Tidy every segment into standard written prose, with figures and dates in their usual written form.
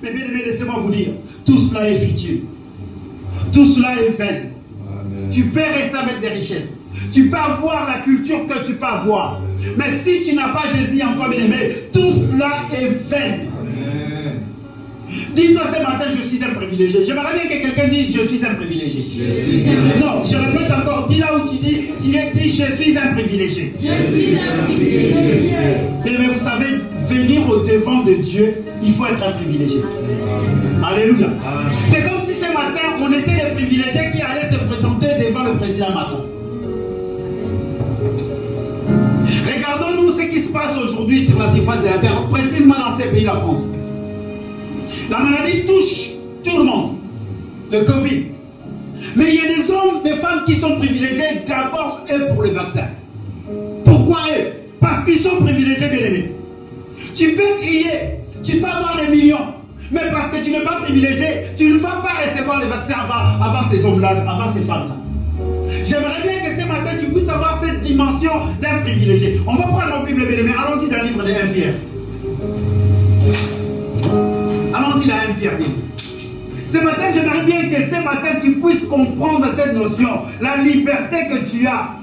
Mais bien aimé, laissez-moi vous dire, tout cela est futile. Tout cela est vain. Amen. Tu peux rester avec des richesses. Tu peux avoir la culture que tu peux avoir. Mais si tu n'as pas Jésus en toi, bien aimé, tout cela est vain. Dis-toi ce matin, je suis un privilégié. J'aimerais bien que quelqu'un dise, je suis un privilégié. Non, je répète encore, dis là où tu dis, je suis un privilégié. Je suis un privilégié. Mais vous savez, venir au devant de Dieu, il faut être un privilégié. Alléluia. C'est comme si ce matin, on était les privilégiés qui allaient se présenter devant le président Macron. Regardons-nous ce qui se passe aujourd'hui sur la surface de la terre, précisément dans ces pays, la France. La maladie touche tout le monde, le Covid. Mais il y a des hommes, des femmes qui sont privilégiés d'abord eux pour le vaccin. Pourquoi eux? Parce qu'ils sont privilégiés, bien aimés. Tu peux crier, tu peux avoir des millions, mais parce que tu n'es pas privilégié, tu ne vas pas recevoir le vaccin avant ces hommes-là, avant ces femmes-là. J'aimerais bien que ce matin tu puisses avoir cette dimension d'un privilégié. On va prendre nos Bibles, bien aimés. Allons-y dans le livre de 1 Pierre. Allons-y à 1 Pierre. Ce matin, j'aimerais bien que ce matin tu puisses comprendre cette notion. La liberté que tu as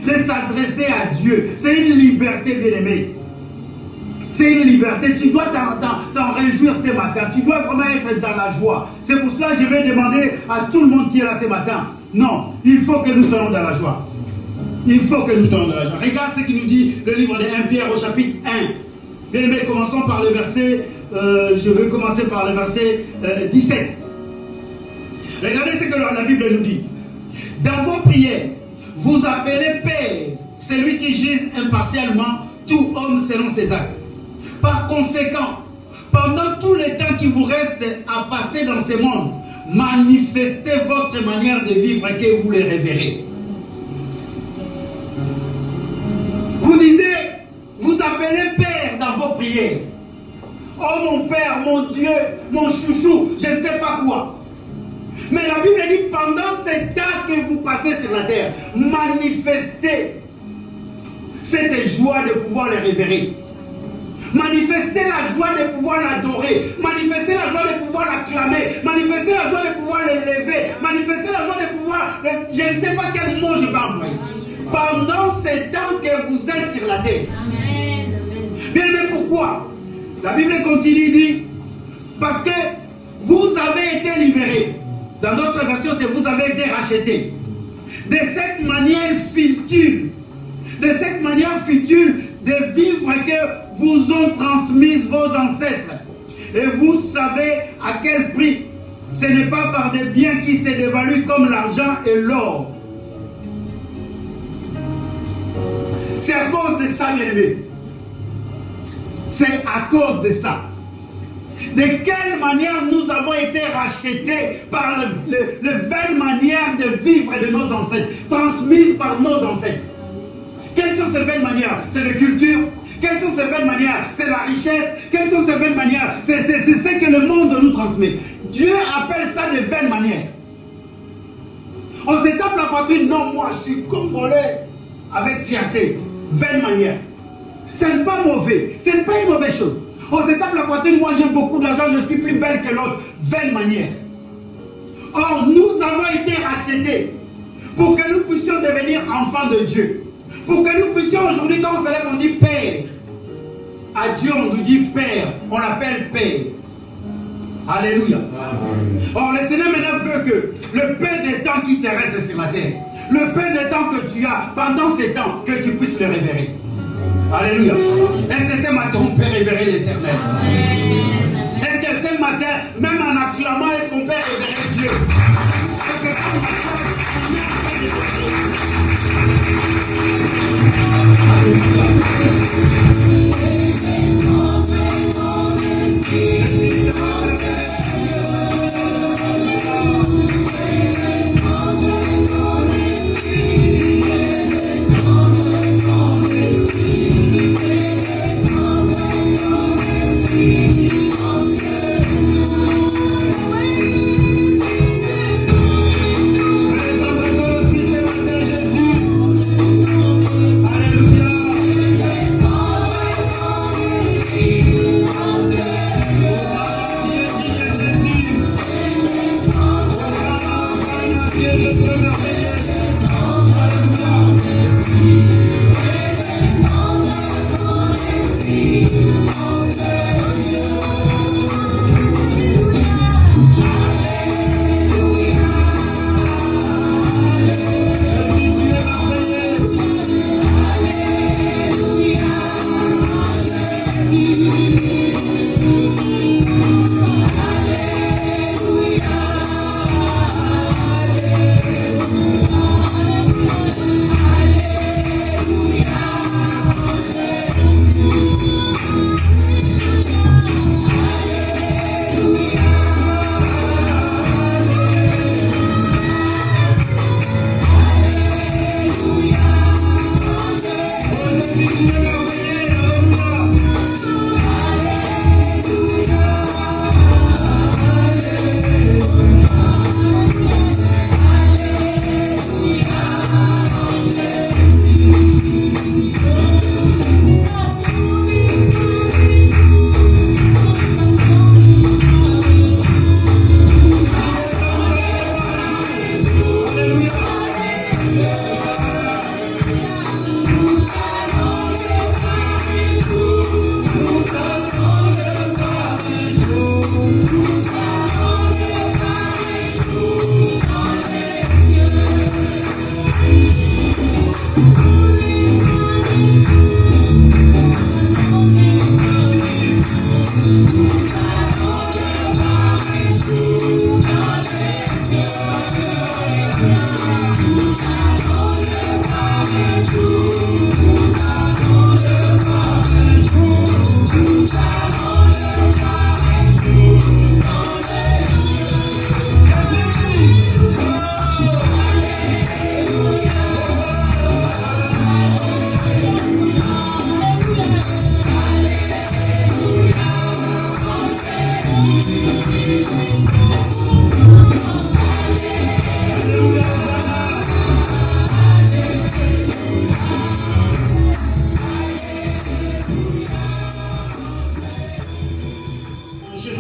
de s'adresser à Dieu, c'est une liberté, bien aimée. C'est une liberté. Tu dois t'en réjouir ce matin. Tu dois vraiment être dans la joie. C'est pour cela que je vais demander à tout le monde qui est là ce matin. Non, il faut que nous soyons dans la joie. Il faut que nous soyons dans la joie. Regarde ce qu'il nous dit le livre de 1 Pierre au chapitre 1. Bien aimé, commençons par le verset. Je vais commencer par le verset 17. Regardez ce que la Bible nous dit. Dans vos prières, vous appelez Père celui qui juge impartialement tout homme selon ses actes. Par conséquent, pendant tout le temps qui vous reste à passer dans ce monde, manifestez votre manière de vivre et que vous les révérez. Vous disiez, vous appelez Père dans vos prières. Oh mon Père, mon Dieu, mon chouchou, je ne sais pas quoi. Mais la Bible dit, pendant ce temps que vous passez sur la terre, manifestez cette joie de pouvoir les révérer. Manifestez la joie de pouvoir l'adorer. Manifestez la joie de pouvoir l'acclamer. Manifestez la joie de pouvoir l'élever. Manifestez la joie de pouvoir... Je ne sais pas quel mot je vais employer. Pendant ce temps que vous êtes sur la terre. Amen. Bien, mais pourquoi? La Bible continue, dit, parce que vous avez été libérés. Dans d'autres versions, c'est vous avez été rachetés. De cette manière futile, de vivre que vous ont transmise vos ancêtres. Et vous savez à quel prix. Ce n'est pas par des biens qui se dévaluent comme l'argent et l'or. C'est à cause de ça, bien aimé. C'est à cause de ça. De quelle manière nous avons été rachetés par la belle manière de vivre de nos ancêtres, transmise par nos ancêtres. Quelles sont ces belles manières? C'est la culture. Quelles sont ces belles manières? C'est la richesse. Quelles sont ces belles manières? C'est ce que le monde nous transmet. Dieu appelle ça des belles manières. On se tape la poitrine. Non, moi je suis congolais. Avec fierté. Belle manière. Ce n'est pas mauvais. Ce n'est pas une mauvaise chose. On se tape la poitrine. Moi j'ai beaucoup d'argent. Je suis plus belle que l'autre. Belle manière. Or, nous avons été rachetés pour que nous puissions devenir enfants de Dieu. Pour que nous puissions aujourd'hui, quand on se lève, on dit Père. À Dieu, on nous dit Père. On l'appelle Père. Alléluia. Or, le Seigneur maintenant veut que le peu de temps qui te reste sur la terre, le peu de temps que tu as pendant ces temps, que tu puisses le révérer. Alléluia. Est-ce que ce matin, on peut révérer l'Éternel? Est-ce que ce matin, même en acclamant, est-ce qu'on peut révérer Dieu? Est-ce que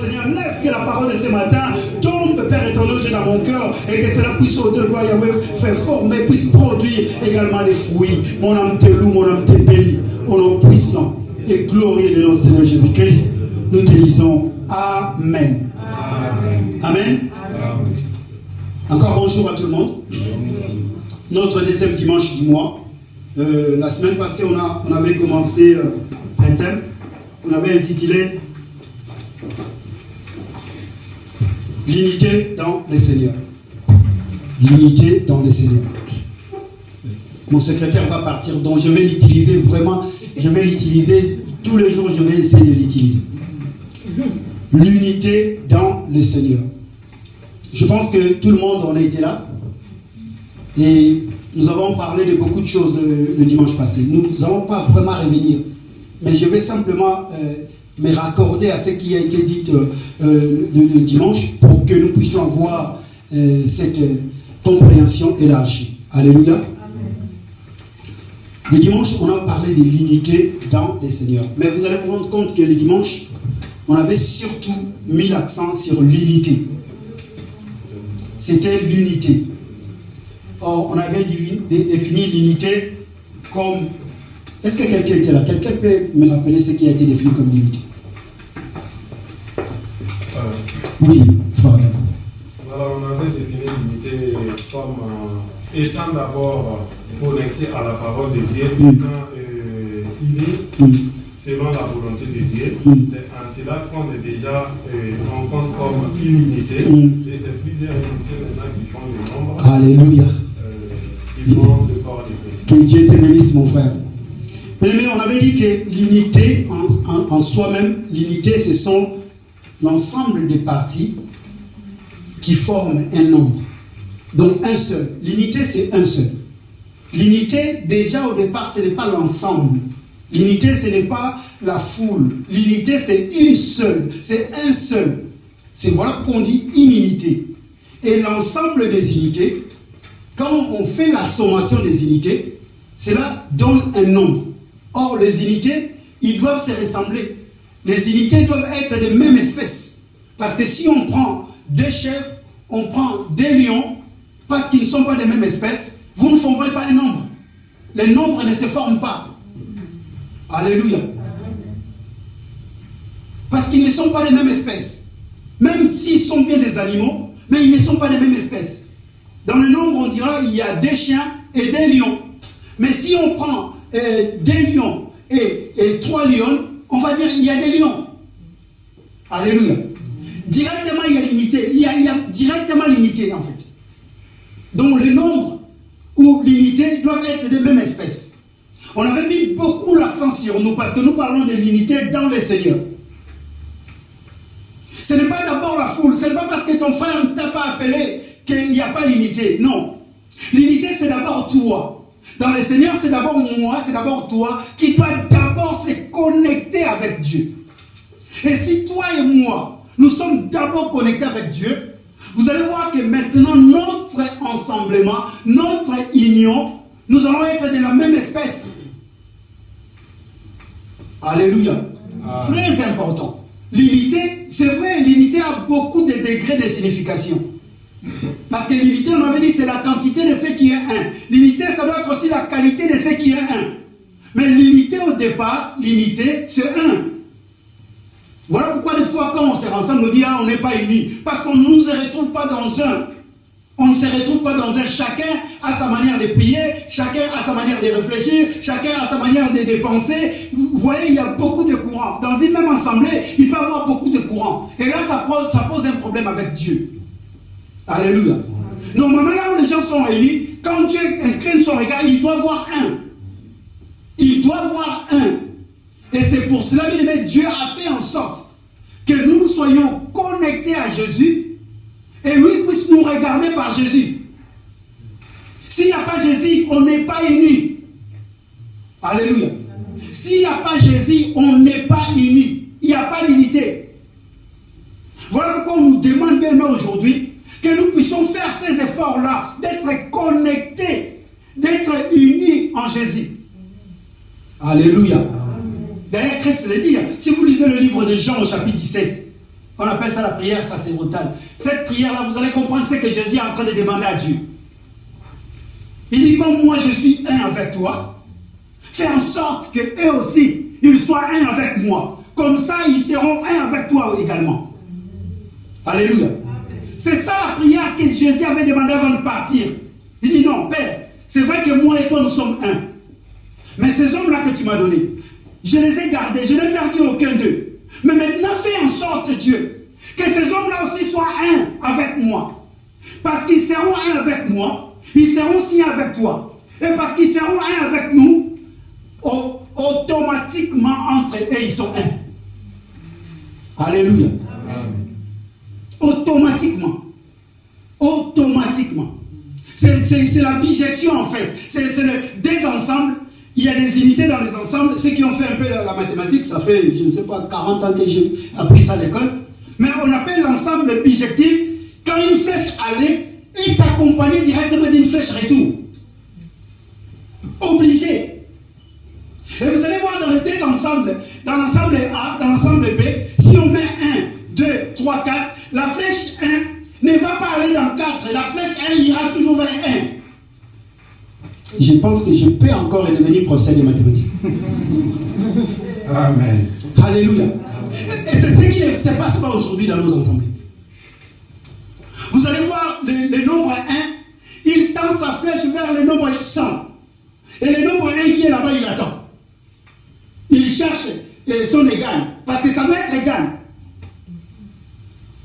Seigneur, laisse que la parole de ce matin tombe, Père éternel, dans mon cœur et que cela puisse, au gloire Yahweh, faire former, puisse produire également des fruits. Mon âme te loue, mon âme te bénit, au nom puissant et glorieux de notre Seigneur Jésus-Christ. Nous te disons Amen. Amen. Amen. Encore bonjour à tout le monde. Notre deuxième dimanche du mois. La semaine passée, on avait commencé un thème. On avait intitulé L'unité dans le Seigneur. L'unité dans le Seigneur. Mon secrétaire va partir, donc je vais l'utiliser vraiment. Je vais l'utiliser tous les jours, je vais essayer de l'utiliser. L'unité dans le Seigneur. Je pense que tout le monde en a été là. Et nous avons parlé de beaucoup de choses le dimanche passé. Nous n'allons pas vraiment revenir. Mais je vais simplement me raccorder à ce qui a été dit le dimanche pour que nous puissions avoir cette compréhension élargie. Alléluia. Amen. Le dimanche, on a parlé de l'unité dans les Seigneurs. Mais vous allez vous rendre compte que le dimanche, on avait surtout mis l'accent sur l'unité. C'était l'unité. Or, on avait défini l'unité comme... Est-ce que quelqu'un était là? Quelqu'un peut me rappeler ce qui a été défini comme l'unité? Oui, frère. Alors, on avait défini l'unité comme étant d'abord connecté à la parole de Dieu, quand il est selon la volonté de Dieu. C'est en cela qu'on est déjà en compte comme une unité. Et c'est plusieurs unités maintenant qui font le nombre. Alléluia. Qui font le corps de Christ. Que Dieu te bénisse, mon frère. Mais on avait dit que l'unité en soi-même, l'unité, ce sont l'ensemble des parties qui forment un nombre. Donc un seul. L'unité, c'est un seul. L'unité, déjà au départ, ce n'est pas l'ensemble. L'unité, ce n'est pas la foule. L'unité, c'est une seule. C'est un seul. C'est voilà qu'on dit une unité. Et l'ensemble des unités, quand on fait la sommation des unités, cela donne un nombre. Or, les unités, ils doivent se ressembler. Les unités doivent être de même espèce. Parce que si on prend deux chèvres, on prend deux lions, parce qu'ils ne sont pas de même espèce, vous ne formerez pas un nombre. Les nombres ne se forment pas. Alléluia. Parce qu'ils ne sont pas de même espèce. Même s'ils sont bien des animaux, mais ils ne sont pas de même espèce. Dans le nombre, on dira il y a des chiens et des lions. Mais si on prend des lions et 3 lions, on va dire il y a des lions. Alléluia. Directement, il y a l'unité. Il y a directement l'unité, en fait. Donc, le nombre ou l'unité doivent être de même espèce. On avait mis beaucoup l'accent sur nous parce que nous parlons de l'unité dans le Seigneur. Ce n'est pas d'abord la foule. Ce n'est pas parce que ton frère ne t'a pas appelé qu'il n'y a pas l'unité. Non. L'unité, c'est d'abord toi. Dans le Seigneur, c'est d'abord moi, c'est d'abord toi qui doit d'abord se connecter avec Dieu. Et si toi et moi, nous sommes d'abord connectés avec Dieu, vous allez voir que maintenant, notre ensemblement, notre union, nous allons être de la même espèce. Alléluia. Très important. L'unité, c'est vrai, l'unité a beaucoup de degrés de signification. Parce que l'unité, on avait dit, c'est la quantité de ce qui est un. L'unité, ça doit être aussi la qualité de ce qui est un. Mais l'unité, au départ, l'unité, c'est un. Voilà pourquoi des fois, quand on se rassemble, on dit, ah, on n'est pas unis. Parce qu'on ne se retrouve pas dans un. On ne se retrouve pas dans un. Chacun a sa manière de prier, chacun a sa manière de réfléchir, chacun a sa manière de penser. Vous voyez, il y a beaucoup de courants. Dans une même assemblée, il peut y avoir beaucoup de courants. Et là, ça pose un problème avec Dieu. Alléluia. Normalement, là où les gens sont réunis, quand Dieu incline son regard, il doit voir un. Il doit voir un. Et c'est pour cela, que Dieu a fait en sorte que nous soyons connectés à Jésus et lui puisse nous regarder par Jésus. S'il n'y a pas Jésus, on n'est pas unis. Alléluia. S'il n'y a pas Jésus, on n'est pas unis. Il n'y a pas d'unité. Voilà pourquoi on nous demande bien aujourd'hui que nous puissions faire ces efforts-là, d'être connectés, d'être unis en Jésus. Alléluia. D'ailleurs, Christ le dit, si vous lisez le livre de Jean au chapitre 17, On appelle ça la prière sacerdotale. Cette prière-là, vous allez comprendre ce que Jésus est en train de demander à Dieu. Il dit, comme moi je suis un avec toi, fais en sorte qu'eux aussi, ils soient un avec moi. Comme ça, ils seront un avec toi également. Alléluia. C'est ça la prière que Jésus avait demandé avant de partir. Il dit, non, Père, c'est vrai que moi et toi, nous sommes un. Mais ces hommes-là que tu m'as donnés, je les ai gardés, je n'ai perdu aucun d'eux. Mais maintenant, fais en sorte, Dieu, que ces hommes-là aussi soient un avec moi. Parce qu'ils seront un avec moi, ils seront aussi un avec toi. Et parce qu'ils seront un avec nous, automatiquement, entre eux, ils sont un. Alléluia. Amen. Automatiquement. Automatiquement. C'est la bijection, en fait. Des ensembles. Il y a des unités dans les ensembles. Ceux qui ont fait un peu la mathématique, ça fait, je ne sais pas, 40 ans que j'ai appris ça à l'école. Mais on appelle l'ensemble bijectif. Quand une flèche allait, il t'accompagnait directement d'une flèche retour. Obligé. Et vous allez voir dans les deux ensembles, dans l'ensemble A, dans l'ensemble B, si on met 1, 2, 3, 4, la flèche 1 ne va pas aller dans 4. La flèche 1 ira toujours vers 1. Je pense que je peux encore devenir professeur de mathématiques. Amen. Alléluia. Et c'est ce qui ne se passe pas aujourd'hui dans nos ensembles. Vous allez voir le nombre 1, il tend sa flèche vers le nombre 100. Et le nombre 1 qui est là-bas, il attend. Il cherche son égal. Parce que ça doit être égal.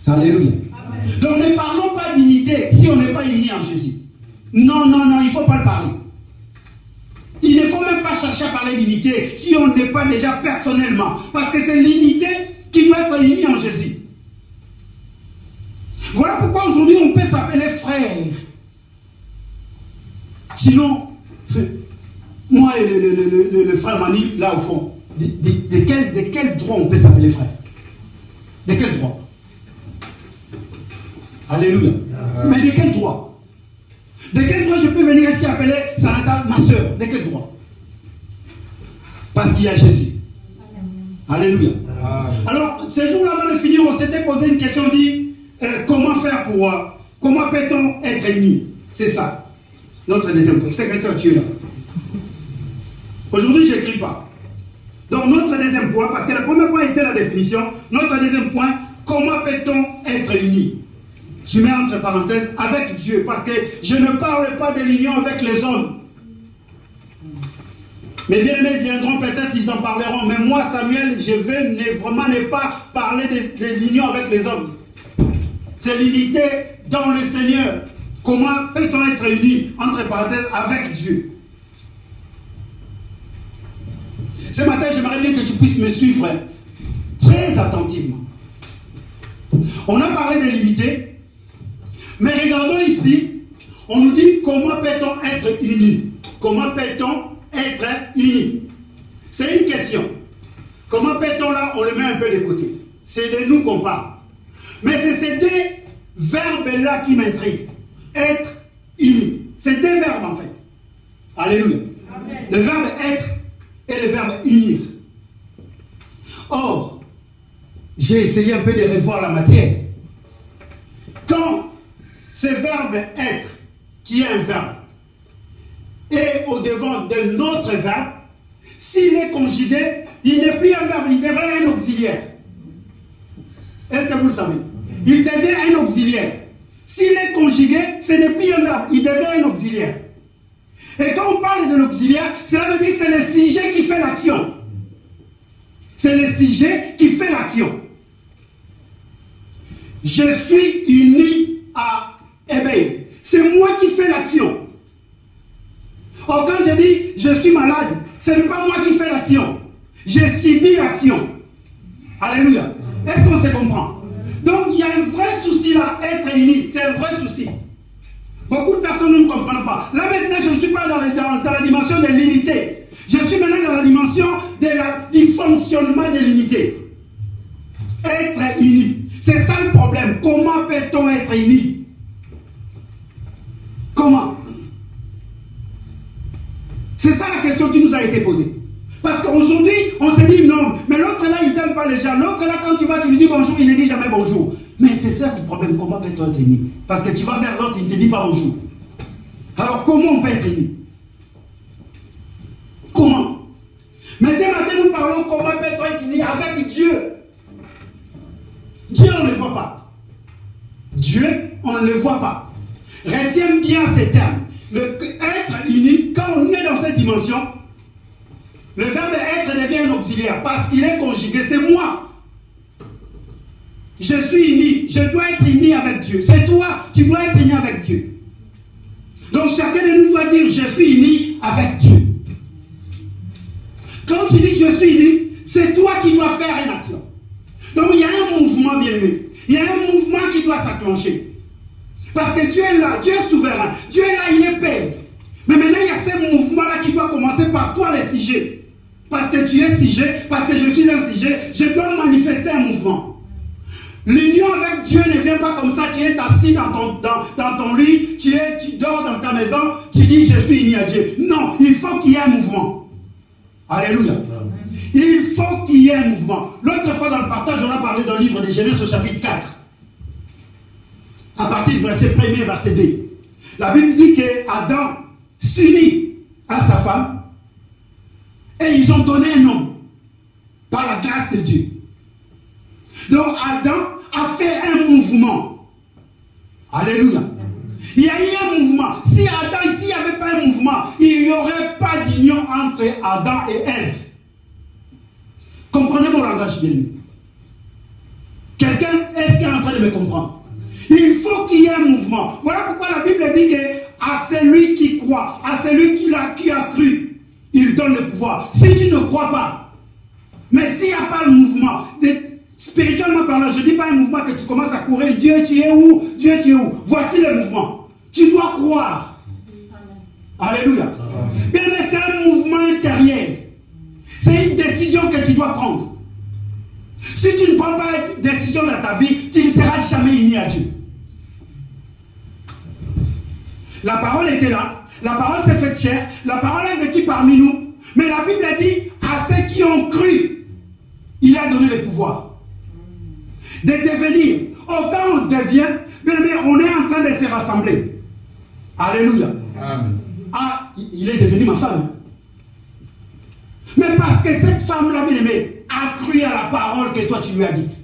Alléluia. Amen. Donc ne parlons pas d'unité si on n'est pas unis en Jésus. Non, non, non, il ne faut pas le parler. Il ne faut même pas chercher à parler d'unité si on n'est pas déjà personnellement. Parce que c'est l'unité qui doit être unie en Jésus. Voilà pourquoi aujourd'hui on peut s'appeler frère. Sinon, moi et le frère Mani, là au fond, de quel droit on peut s'appeler frère? De quel droit? Alléluia. Mais de quel droit? De quel droit je peux venir ici appeler Sanata ma soeur? De quel droit? Parce qu'il y a Jésus. Alléluia. Alors, ce jour-là, avant de finir, on s'était posé une question, on dit, comment faire comment peut-on être unis? C'est ça. Notre deuxième point. Secrétaire, tu es là. Aujourd'hui, je n'écris pas. Donc, notre deuxième point, parce que le premier point était la définition, notre deuxième point, comment peut-on être unis? Je mets entre parenthèses avec Dieu, parce que je ne parle pas de l'union avec les hommes. Mes bien-aimés viendront, peut-être ils en parleront, mais moi, Samuel, je veux vraiment ne pas parler de l'union avec les hommes. C'est l'unité dans le Seigneur. Comment peut-on être unis, entre parenthèses, avec Dieu? Ce matin, j'aimerais bien que tu puisses me suivre très attentivement. On a parlé de l'unité, mais regardons ici, on nous dit comment peut-on être unis? Comment peut-on être unis? C'est une question. Comment peut-on là, on le met un peu de côté. C'est de nous qu'on parle. Mais c'est ces deux verbes-là qui m'intriguent. Être unis. C'est deux verbes en fait. Alléluia. Amen. Le verbe être et le verbe unir. Or, j'ai essayé un peu de revoir la matière. Quand ce verbe être, qui est un verbe, est au-devant d'un autre verbe, s'il est conjugué, il n'est plus un verbe, il devient un auxiliaire. Est-ce que vous le savez? Il devient un auxiliaire. S'il est conjugué, ce n'est plus un verbe, il devient un auxiliaire. Et quand on parle de l'auxiliaire, cela veut dire que c'est le sujet qui fait l'action. C'est le sujet qui fait l'action. Je suis uni à Ebé. C'est moi qui fais l'action. Or, quand je dis je suis malade, ce n'est pas moi qui fais l'action. J'ai subi l'action. Alléluia. Est-ce qu'on se comprend? Donc, il y a un vrai souci là, être uni. C'est un vrai souci. Beaucoup de personnes ne comprennent pas. Là maintenant, je ne suis pas dans la dimension de l'unité. Je suis maintenant dans la dimension du fonctionnement de l'unité. Être uni. C'est ça le problème. Comment peut-on être uni? Comment? C'est ça la question qui nous a été posée. Parce qu'aujourd'hui, on se dit non, mais l'autre là, il n'aime pas les gens. L'autre là, quand tu vas, tu lui dis bonjour, il ne dit jamais jamais bonjour. Mais c'est ça le problème, comment peut-on être uni? Parce que tu vas vers l'autre, il ne te dit pas bonjour. Alors comment on peut être uni? Comment? Mais ce matin, nous parlons comment peut-on être uni avec Dieu. Dieu, on ne le voit pas. Dieu, on ne le voit pas. Retiens bien ces termes. Être uni, quand on est dans cette dimension, le verbe être devient un auxiliaire parce qu'il est conjugué. C'est moi. Je suis uni. Je dois être uni avec Dieu. C'est toi. Tu dois être uni avec Dieu. Donc chacun de nous doit dire je suis uni avec Dieu. Quand tu dis je suis uni, c'est toi qui dois faire une action. Donc il y a un mouvement bien aimé. Il y a un mouvement qui doit s'enclencher. Parce que Dieu est là, Dieu est souverain. Dieu est là, il est Père. Mais maintenant il y a ce mouvement-là qui doit commencer par toi les sujets. Parce que tu es sujet, parce que je suis un sujet, je dois manifester un mouvement. L'union avec Dieu ne vient pas comme ça, tu es assis dans ton lit, tu dors dans ta maison, tu dis je suis uni à Dieu. Non, il faut qu'il y ait un mouvement. Alléluia. Il faut qu'il y ait un mouvement. L'autre fois dans le partage, on a parlé dans le livre de Genèse au chapitre 4. À partir du verset 1er, verset 2. La Bible dit que Adam s'unit à sa femme et ils ont donné un nom par la grâce de Dieu. Donc Adam a fait un mouvement. Alléluia. Il y a eu un mouvement. Si Adam, s'il n'y avait pas un mouvement, il n'y aurait pas d'union entre Adam et Ève. Comprenez mon langage, bien aimé. Quelqu'un, est-ce qu'il est en train de me comprendre? Il faut qu'il y ait un mouvement. Voilà pourquoi la Bible dit que à celui qui croit, à celui qui a cru, il donne le pouvoir. Si tu ne crois pas, mais s'il n'y a pas le mouvement, spirituellement parlant, je ne dis pas un mouvement que tu commences à courir, Dieu tu es où? Dieu tu es où? Voici le mouvement. Tu dois croire. Alléluia. Mais c'est un mouvement intérieur. C'est une décision que tu dois prendre. Si tu ne prends pas une décision dans ta vie, tu ne seras jamais uni à Dieu. La parole était là. La parole s'est faite chair. La parole est vécue parmi nous. Mais la Bible dit à ceux qui ont cru, il a donné le pouvoir de devenir. Autant on devient, mais on est en train de se rassembler. Alléluia. Amen. Ah, il est devenu ma femme. Mais parce que cette femme-là, bien aimée, a cru à la parole que toi tu lui as dite.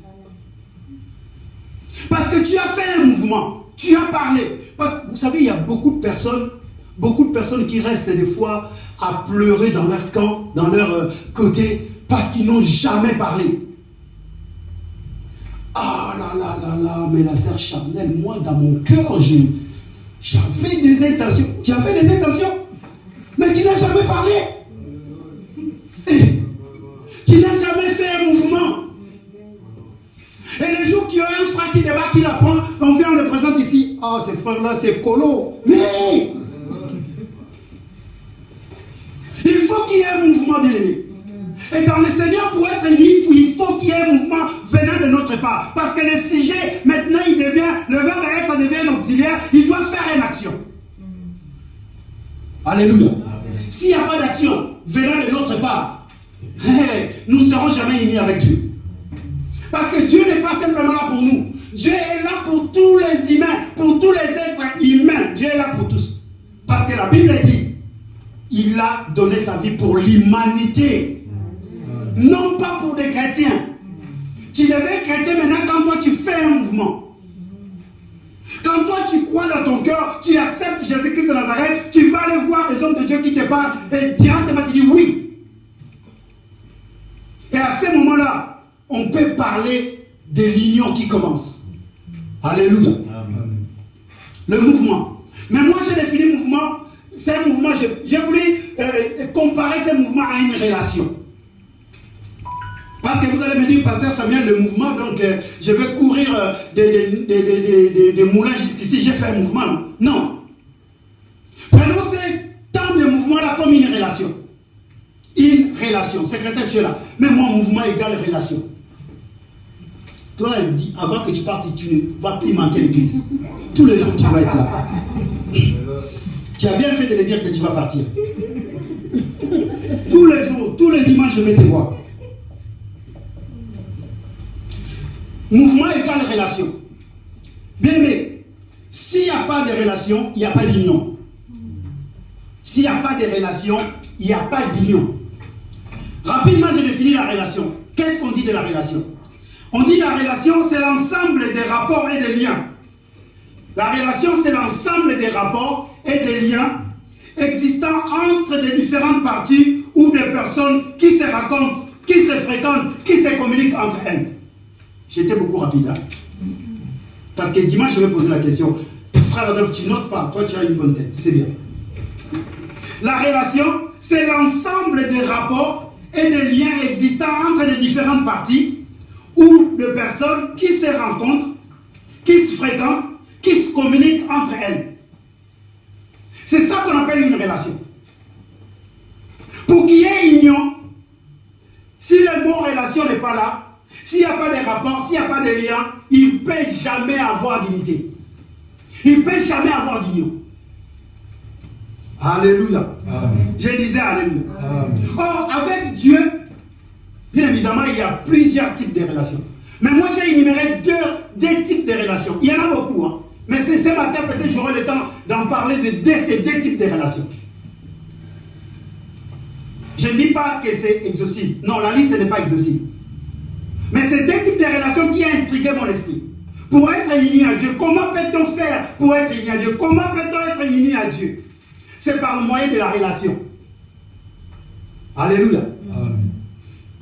Parce que tu as fait un mouvement. Tu as parlé. Parce que vous savez, il y a beaucoup de personnes qui restent des fois à pleurer dans leur camp, dans leur côté, parce qu'ils n'ont jamais parlé. Ah là là là là, mais la sœur Charnel, moi dans mon cœur, j'avais des intentions. Tu as fait des intentions, mais tu n'as jamais parlé. Tu n'as jamais fait un mouvement. Et les jours qu'il y a un frère qui débarque, qui l'apprend, on vient, on le présente ici. Ah, ce frère-là, c'est colo. Mais il faut qu'il y ait un mouvement, bien aimé. Et dans le Seigneur, pour être unis, il faut qu'il y ait un mouvement venant de notre part. Parce que le sujet, maintenant, le verbe être devient un auxiliaire, il doit faire une action. Alléluia. S'il n'y a pas d'action venant de notre part, nous ne serons jamais unis avec Dieu. Parce que Dieu n'est pas simplement là pour nous. Dieu est là pour tous les humains, pour tous les êtres humains. Dieu est là pour tous. Parce que la Bible dit, il a donné sa vie pour l'humanité. Non pas pour des chrétiens. Tu deviens chrétien maintenant quand toi tu fais un mouvement. Quand toi tu crois dans ton cœur, tu acceptes Jésus-Christ de Nazareth, tu vas aller voir les hommes de Dieu qui te parlent et directement tu dis oui. Et à ce moment-là, on peut parler de l'union qui commence. Alléluia. Amen. Le mouvement. Mais moi j'ai défini le mouvement, c'est un mouvement, j'ai voulu comparer ce mouvement à une relation. Parce que vous allez me dire, pasteur Samuel, le mouvement, donc je vais courir des moulins jusqu'ici, j'ai fait un mouvement. Non. Prenons ces temps de mouvement-là comme une relation. Une relation. Secrétaire, tu es là. Mais moi, mouvement égale relation. Toi, avant que tu partes, tu ne vas plus manquer l'église. Tous les jours, tu vas être là. Tu as bien fait de le dire que tu vas partir. Tous les jours, tous les dimanches, je vais te voir. Mouvement égale égale relation. Bien aimé, s'il n'y a pas de relation, il n'y a pas d'union. S'il n'y a pas de relation, il n'y a pas d'union. Rapidement, je définis la relation. Qu'est-ce qu'on dit de la relation? On dit la relation, c'est l'ensemble des rapports et des liens. La relation, c'est l'ensemble des rapports et des liens existants entre des différentes parties ou des personnes qui se racontent, qui se fréquentent, qui se communiquent entre elles. J'étais beaucoup rapide. Hein? Parce que dimanche, je vais poser la question. Frère Adolphe, tu notes pas. Toi, tu as une bonne tête. C'est bien. La relation, c'est l'ensemble des rapports et des liens existants entre les différentes parties ou de personnes qui se rencontrent, qui se fréquentent, qui se communiquent entre elles. C'est ça qu'on appelle une relation. Pour qu'il y ait union, si le mot relation n'est pas là, s'il n'y a pas de rapport, s'il n'y a pas de lien, il ne peut jamais avoir d'unité. Il ne peut jamais avoir d'union. Alléluia. Amen. Je disais Alléluia. Amen. Or, avec Dieu, bien évidemment, il y a plusieurs types de relations. Mais moi, j'ai énuméré deux types de relations. Il y en a beaucoup. Hein. Mais ce matin, peut-être j'aurai le temps d'en parler de ces deux types de relations. Je ne dis pas que c'est exhaustif. Non, la liste n'est pas exhaustive. Mais c'est deux types de relations qui ont intrigué mon esprit. Pour être uni à Dieu, comment peut-on faire pour être uni à Dieu? Comment peut-on être uni à Dieu? C'est par le moyen de la relation. Alléluia. Amen.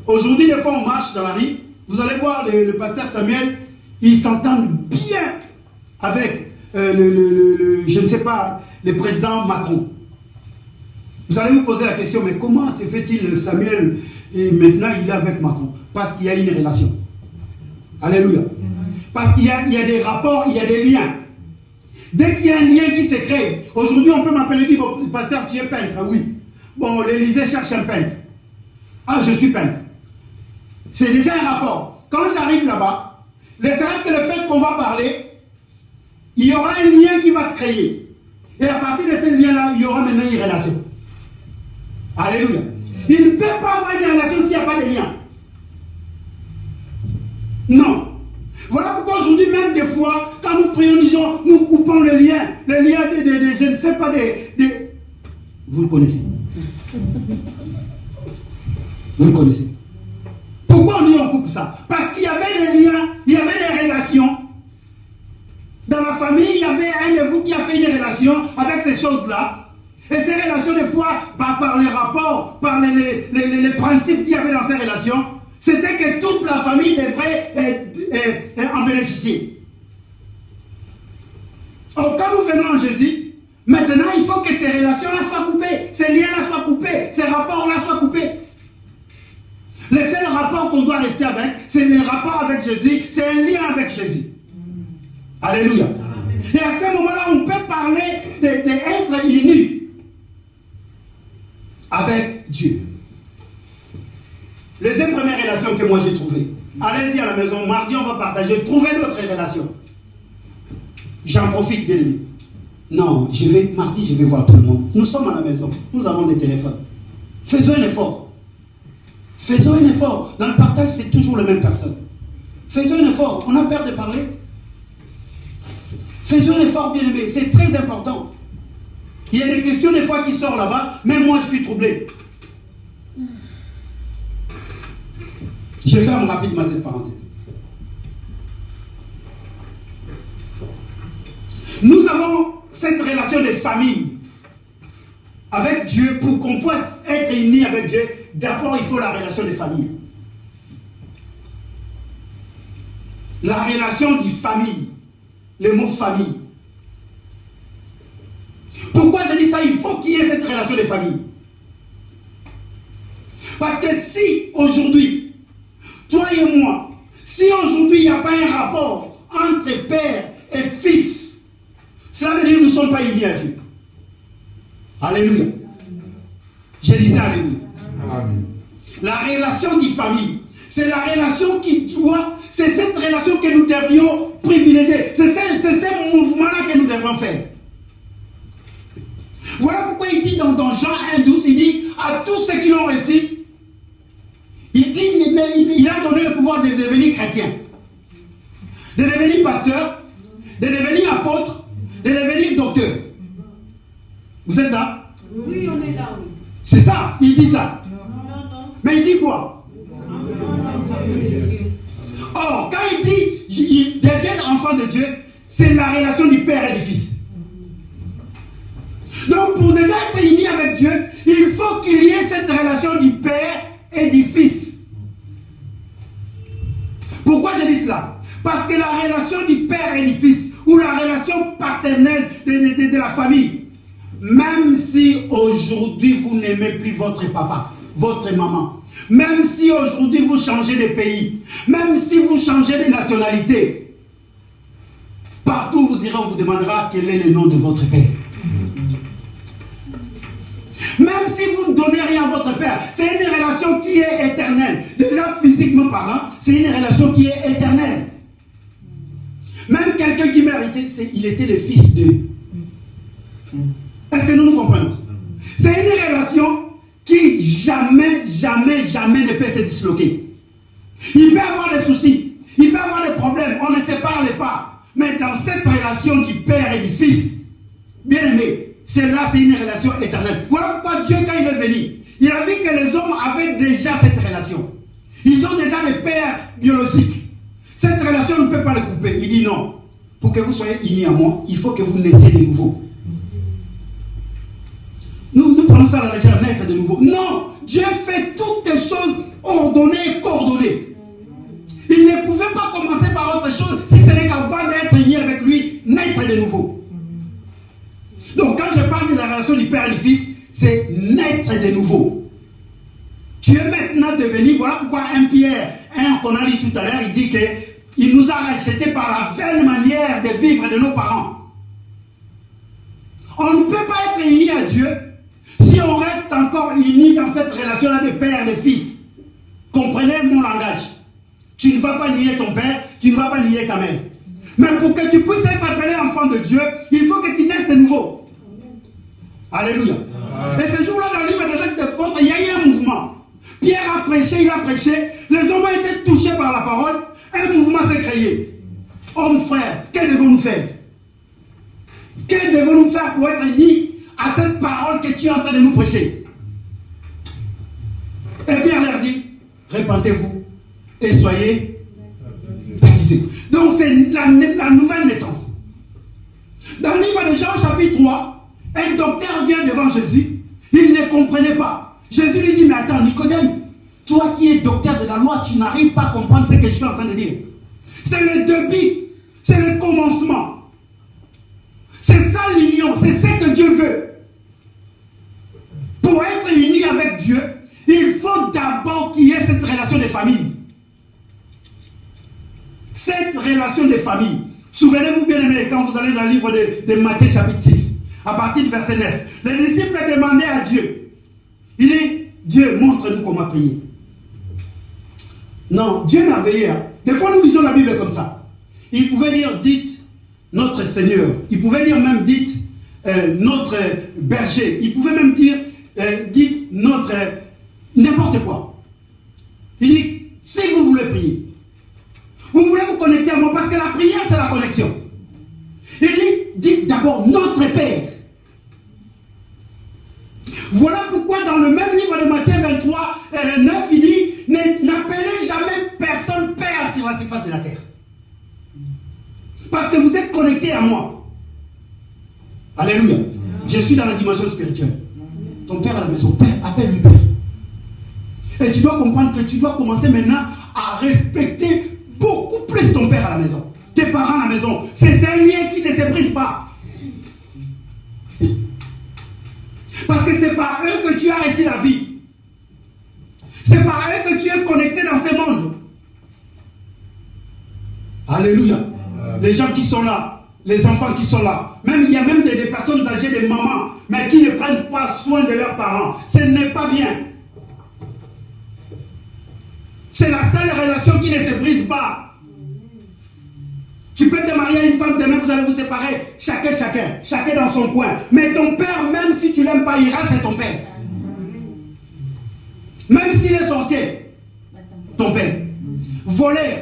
Aujourd'hui, des fois, on marche dans la rue. Vous allez voir le pasteur Samuel, il s'entend bien avec je ne sais pas, le président Macron. Vous allez vous poser la question, mais comment se fait-il Samuel et maintenant il est avec Macron? Parce qu'il y a une relation. Alléluia. Parce qu'il y a des rapports, il y a des liens. Dès qu'il y a un lien qui se crée, aujourd'hui on peut m'appeler et dire, bon, pasteur, tu es peintre, oui. Bon, l'Élysée cherche un peintre. Ah, je suis peintre. C'est déjà un rapport. Quand j'arrive là-bas, ne serait-ce que le fait qu'on va parler, il y aura un lien qui va se créer. Et à partir de ce lien-là, il y aura maintenant une relation. Alléluia. Il ne peut pas avoir une relation s'il n'y a pas de lien. Non. Voilà pourquoi aujourd'hui, même des fois, quand nous prions, disons, nous coupons le lien de je ne sais pas, vous le connaissez. Vous le connaissez. Pourquoi on dit on coupe ça? Parce qu'il y avait des liens, il y avait des relations. Dans la famille, il y avait un de vous qui a fait une relation avec ces choses-là. Et ces relations, des fois, par les rapports, par les principes qu'il y avait dans ces relations, c'était que toute la famille devrait en bénéficier. Or, quand nous venons en Jésus, maintenant, il faut que ces relations-là soient coupées, ces liens-là soient coupés, ces rapports-là soient coupés. Le seul rapport qu'on doit rester avec, c'est le rapport avec Jésus, c'est un lien avec Jésus. Alléluia. Amen. Et à ce moment-là, on peut parler d'être unis avec Dieu. Les deux premières relations que moi j'ai trouvées. Allez-y à la maison, mardi on va partager, trouver d'autres relations. J'en profite de lui. Non, mardi je vais voir tout le monde. Nous sommes à la maison, nous avons des téléphones. Faisons un effort. Faisons un effort. Dans le partage, c'est toujours les mêmes personnes. Faisons un effort. On a peur de parler. Faisons un effort, bien aimé. C'est très important. Il y a des questions des fois qui sortent là-bas. Même moi, je suis troublé. Je ferme rapidement cette parenthèse. Nous avons cette relation de famille avec Dieu. Pour qu'on puisse être unis avec Dieu, d'abord il faut la relation de famille. La relation de famille. Le mot famille. Pourquoi je dis ça? Il faut qu'il y ait cette relation de famille. Parce que si aujourd'hui, toi et moi, si aujourd'hui il n'y a pas un rapport entre père et fils, cela veut dire que nous ne sommes pas unis à Dieu. Alléluia. Je disais Alléluia. Amen. La relation de famille, c'est la relation qui doit, c'est cette relation que nous devrions privilégier. C'est ce mouvement-là que nous devrons faire. Voilà pourquoi il dit dans Jean 1,12, il dit à tous ceux qui l'ont reçu, il dit, il a donné le pouvoir de devenir chrétien. de devenir pasteur, de devenir apôtre, de devenir docteur. Vous êtes là? Oui, on est là, oui. C'est ça, il dit ça. Non. Mais il dit quoi? Or, quand il dit ils deviennent enfants de Dieu, c'est la relation du Père et du Fils. Donc, pour déjà être unis avec Dieu, il faut qu'il y ait cette relation du Père et du Fils. Pourquoi je dis cela? Parce que la relation du Père et du Fils, ou la relation paternelle de la famille, même si aujourd'hui vous n'aimez plus votre papa, votre maman, même si aujourd'hui vous changez de pays, même si vous changez de nationalité, partout où vous irez, on vous demandera quel est le nom de votre père. Même si vous ne donnez rien à votre père, c'est une relation qui est éternelle. Déjà physiquement parlant, c'est une relation qui est éternelle. Même quelqu'un qui méritait, il était le fils d'eux. Est-ce que nous comprenons? C'est une relation qui jamais ne peut se disloquer. Il peut avoir des soucis, il peut avoir des problèmes, on ne se parle pas. Mais dans cette relation du Père et du Fils, bien aimé, c'est une relation éternelle. Voilà pourquoi Dieu, quand il est venu, il a vu que les hommes avaient déjà cette relation. Ils ont déjà des pères biologiques. Cette relation ne peut pas les couper. Il dit non. Pour que vous soyez unis à moi, il faut que vous naissiez de nouveau. Nous prenons ça à la légère, naître de nouveau. Non, Dieu fait toutes les choses ordonnées et coordonnées. Il ne pouvait pas commencer par autre chose si ce n'est qu'avant d'être unis avec lui, naître de nouveau. Donc quand je parle de la relation du Père et du Fils, c'est naître de nouveau. Tu es maintenant devenu, voilà pourquoi 1 Pierre 1 qu'on a dit tout à l'heure, il dit qu'il nous a rachetés par la vaine manière de vivre de nos parents. On ne peut pas être unis à Dieu si on reste encore unis dans cette relation-là de Père et de Fils. Comprenez mon langage. Tu ne vas pas nier ton père, tu ne vas pas nier ta mère. Mais pour que tu puisses être appelé enfant de Dieu, il faut que tu naisses de nouveau. Alléluia. Et ce jour-là, dans le livre des Actes des Apôtres, il y a eu un mouvement. Pierre a prêché, il a prêché. Les hommes ont été touchés par la parole. Un mouvement s'est créé. Hommes, frères, que devons-nous faire? Que devons-nous faire pour être unis à cette parole que tu es en train de nous prêcher? Et Pierre leur dit, répentez-vous et soyez baptisés. Donc c'est la nouvelle naissance. Dans le livre de Jean chapitre 3, un docteur vient devant Jésus, il ne comprenait pas. Jésus lui dit, mais attends Nicodème, toi qui es docteur de la loi, tu n'arrives pas à comprendre ce que je suis en train de dire. C'est le début, c'est le commencement. C'est ça l'union, c'est ce que Dieu veut. Pour être uni avec Dieu, il faut d'abord qu'il y ait cette relation de famille. Cette relation de famille. Souvenez-vous bien aimés, quand vous allez dans le livre de Matthieu chapitre 6, à partir du verset 9, les disciples demandaient à Dieu. Il dit, Dieu, montre-nous comment prier. Non, Dieu merveilleux. Des fois, nous lisons la Bible comme ça. Il pouvait dire, dites, notre Seigneur. Il pouvait dire même, dites, notre berger. Il pouvait même dire, dites, notre... n'importe quoi. Il dit, si vous voulez prier, vous voulez vous connecter à moi, parce que la prière, c'est la connexion. Il dit, dites d'abord notre Père. Voilà pourquoi dans le même livre de Matthieu 23, 9, il dit, n'appelez jamais personne Père sur la surface de la terre. Parce que vous êtes connectés à moi. Alléluia. Je suis dans la dimension spirituelle. Ton Père à la maison, Père, appelle-lui Père. Et tu dois comprendre que tu dois commencer maintenant à respecter beaucoup plus ton Père à la maison. Tes parents à la maison. C'est un lien qui ne se brise pas. Parce que c'est par eux que tu as réussi la vie. C'est par eux que tu es connecté dans ce monde. Alléluia. Les gens qui sont là, les enfants qui sont là, même il y a même des personnes âgées, des mamans, mais qui ne prennent pas soin de leurs parents. Ce n'est pas bien. C'est la seule relation qui ne se brise pas. Tu peux te marier à une femme, demain vous allez vous séparer, chacun dans son coin. Mais ton père, même si tu ne l'aimes pas, il reste c'est ton père. Même s'il est sorcier, ton père. Voleur,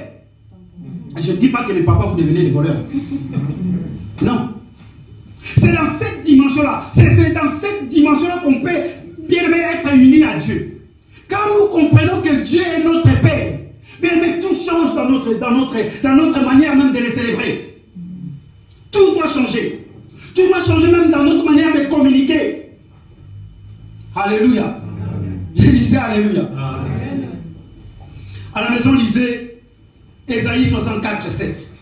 Je ne dis pas que les papas, vous devenez des voleurs. Non. C'est dans cette dimension-là. C'est dans cette dimension-là qu'on peut bien être unis à Dieu. Quand nous comprenons que Dieu est notre Père, bien tout change dans notre manière même de les célébrer. Tout doit changer. Tout doit changer même dans notre manière de communiquer. Alléluia. Je disais Alléluia. Amen. À la maison, lisez Ésaïe 64, 7.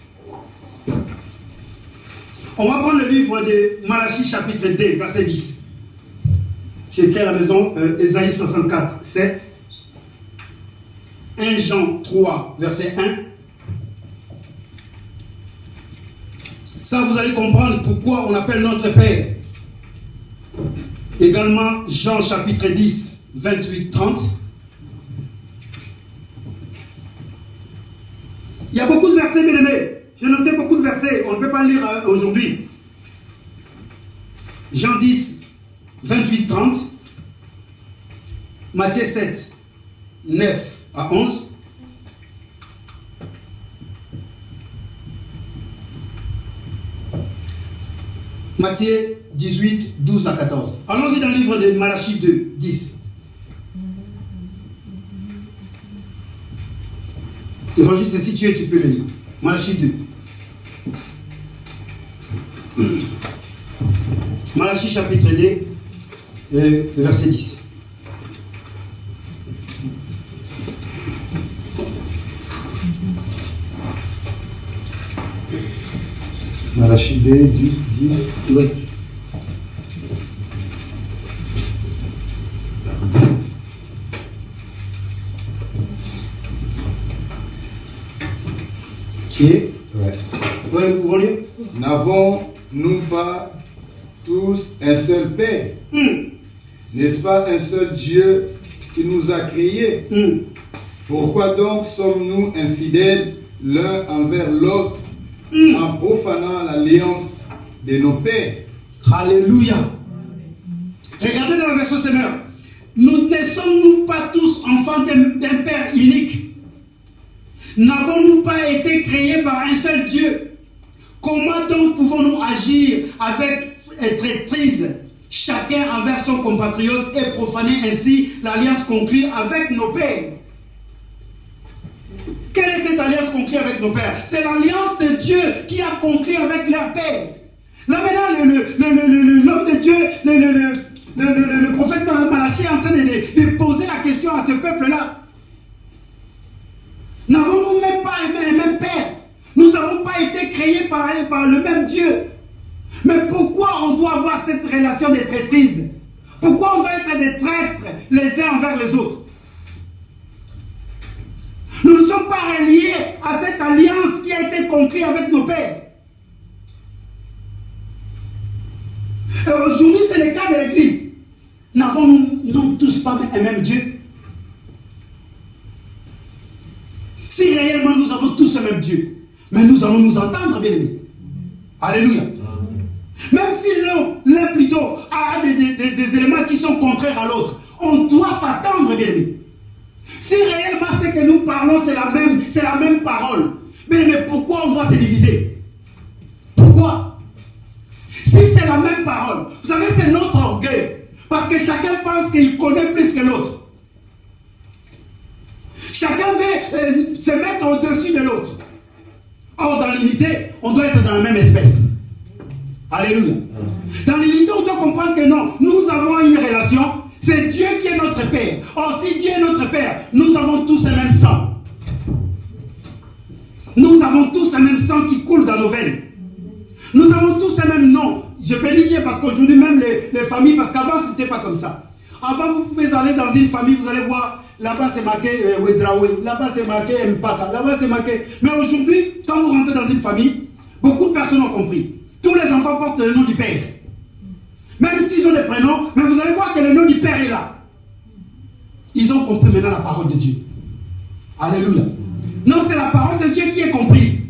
On va prendre le livre de Malachie, chapitre 2, verset 10. J'ai écrit à la maison Ésaïe 64, 7. 1 Jean 3, verset 1. Ça, vous allez comprendre pourquoi on appelle notre Père. Également, Jean chapitre 10, 28, 30. Il y a beaucoup de versets, bien aimés. J'ai noté beaucoup de versets. On ne peut pas lire aujourd'hui. Jean 10, 28, 30. Matthieu 7, 9 à 11. Matthieu 18, 12 à 14. Allons-y dans le livre de Malachie 2, 10. Évangile, si tu es, tu peux le lire. Malachie 2. Malachie chapitre 2, verset 10. Malachie 2, 10. Oui. Qui est? Ouais. Oui, vous voulez? N'avons-nous pas tous un seul Père? N'est-ce pas un seul Dieu qui nous a créés? Pourquoi donc sommes-nous infidèles l'un envers l'autre en profanant l'alliance de nos pères? Alléluia. Regardez dans le verset Seigneur. Nous ne sommes-nous pas tous enfants d'un Père unique? N'avons-nous pas été créés par un seul Dieu? Comment donc pouvons-nous agir avec traîtrise, chacun envers son compatriote, et profaner ainsi l'alliance conclue avec nos pères? Quelle est cette alliance conclue avec nos pères? C'est l'alliance de Dieu qui a conclu avec leur père. Là maintenant, l'homme de Dieu, le prophète Malachie est en train de poser la question à ce peuple-là. N'avons-nous même pas un même père? Nous n'avons pas été créés par le même Dieu. Mais pourquoi on doit avoir cette relation de traîtrise? Pourquoi on doit être des traîtres les uns envers les autres? Nous ne sommes pas reliés à cette alliance qui a été conclue avec nos pères. Et aujourd'hui, c'est le cas de l'Église. N'avons-nous tous pas un même Dieu? Si réellement nous avons tous un même Dieu, mais nous allons nous entendre, bien aimés. Alléluia. Même si l'un plutôt a des éléments qui sont contraires à l'autre, on doit s'attendre, bien aimés. Si réellement ce que nous parlons, c'est la même parole, mais pourquoi on doit se diviser? Pourquoi? Si c'est la même parole, vous savez, c'est notre orgueil. Parce que chacun pense qu'il connaît plus que l'autre. Chacun veut se mettre au-dessus de l'autre. Or, dans l'unité, on doit être dans la même espèce. Alléluia. Dans l'unité, on doit comprendre que non, nous avons une relation. C'est Dieu qui est notre Père. Or, si Dieu est notre Père, nous avons tous le même sang. Nous avons tous le même sang qui coule dans nos veines. Nous avons tous le même nom. Je peux le dire parce qu'aujourd'hui, même les familles, parce qu'avant, ce n'était pas comme ça. Avant, vous pouvez aller dans une famille, vous allez voir, là-bas c'est marqué Wedraoui, là-bas c'est marqué Mpaka, là-bas c'est marqué. Mais aujourd'hui, quand vous rentrez dans une famille, beaucoup de personnes ont compris. Tous les enfants portent le nom du Père. Même s'ils ont des prénoms, mais vous allez voir que le nom du Père est là. Ils ont compris maintenant la parole de Dieu. Alléluia. Non, c'est la parole de Dieu qui est comprise.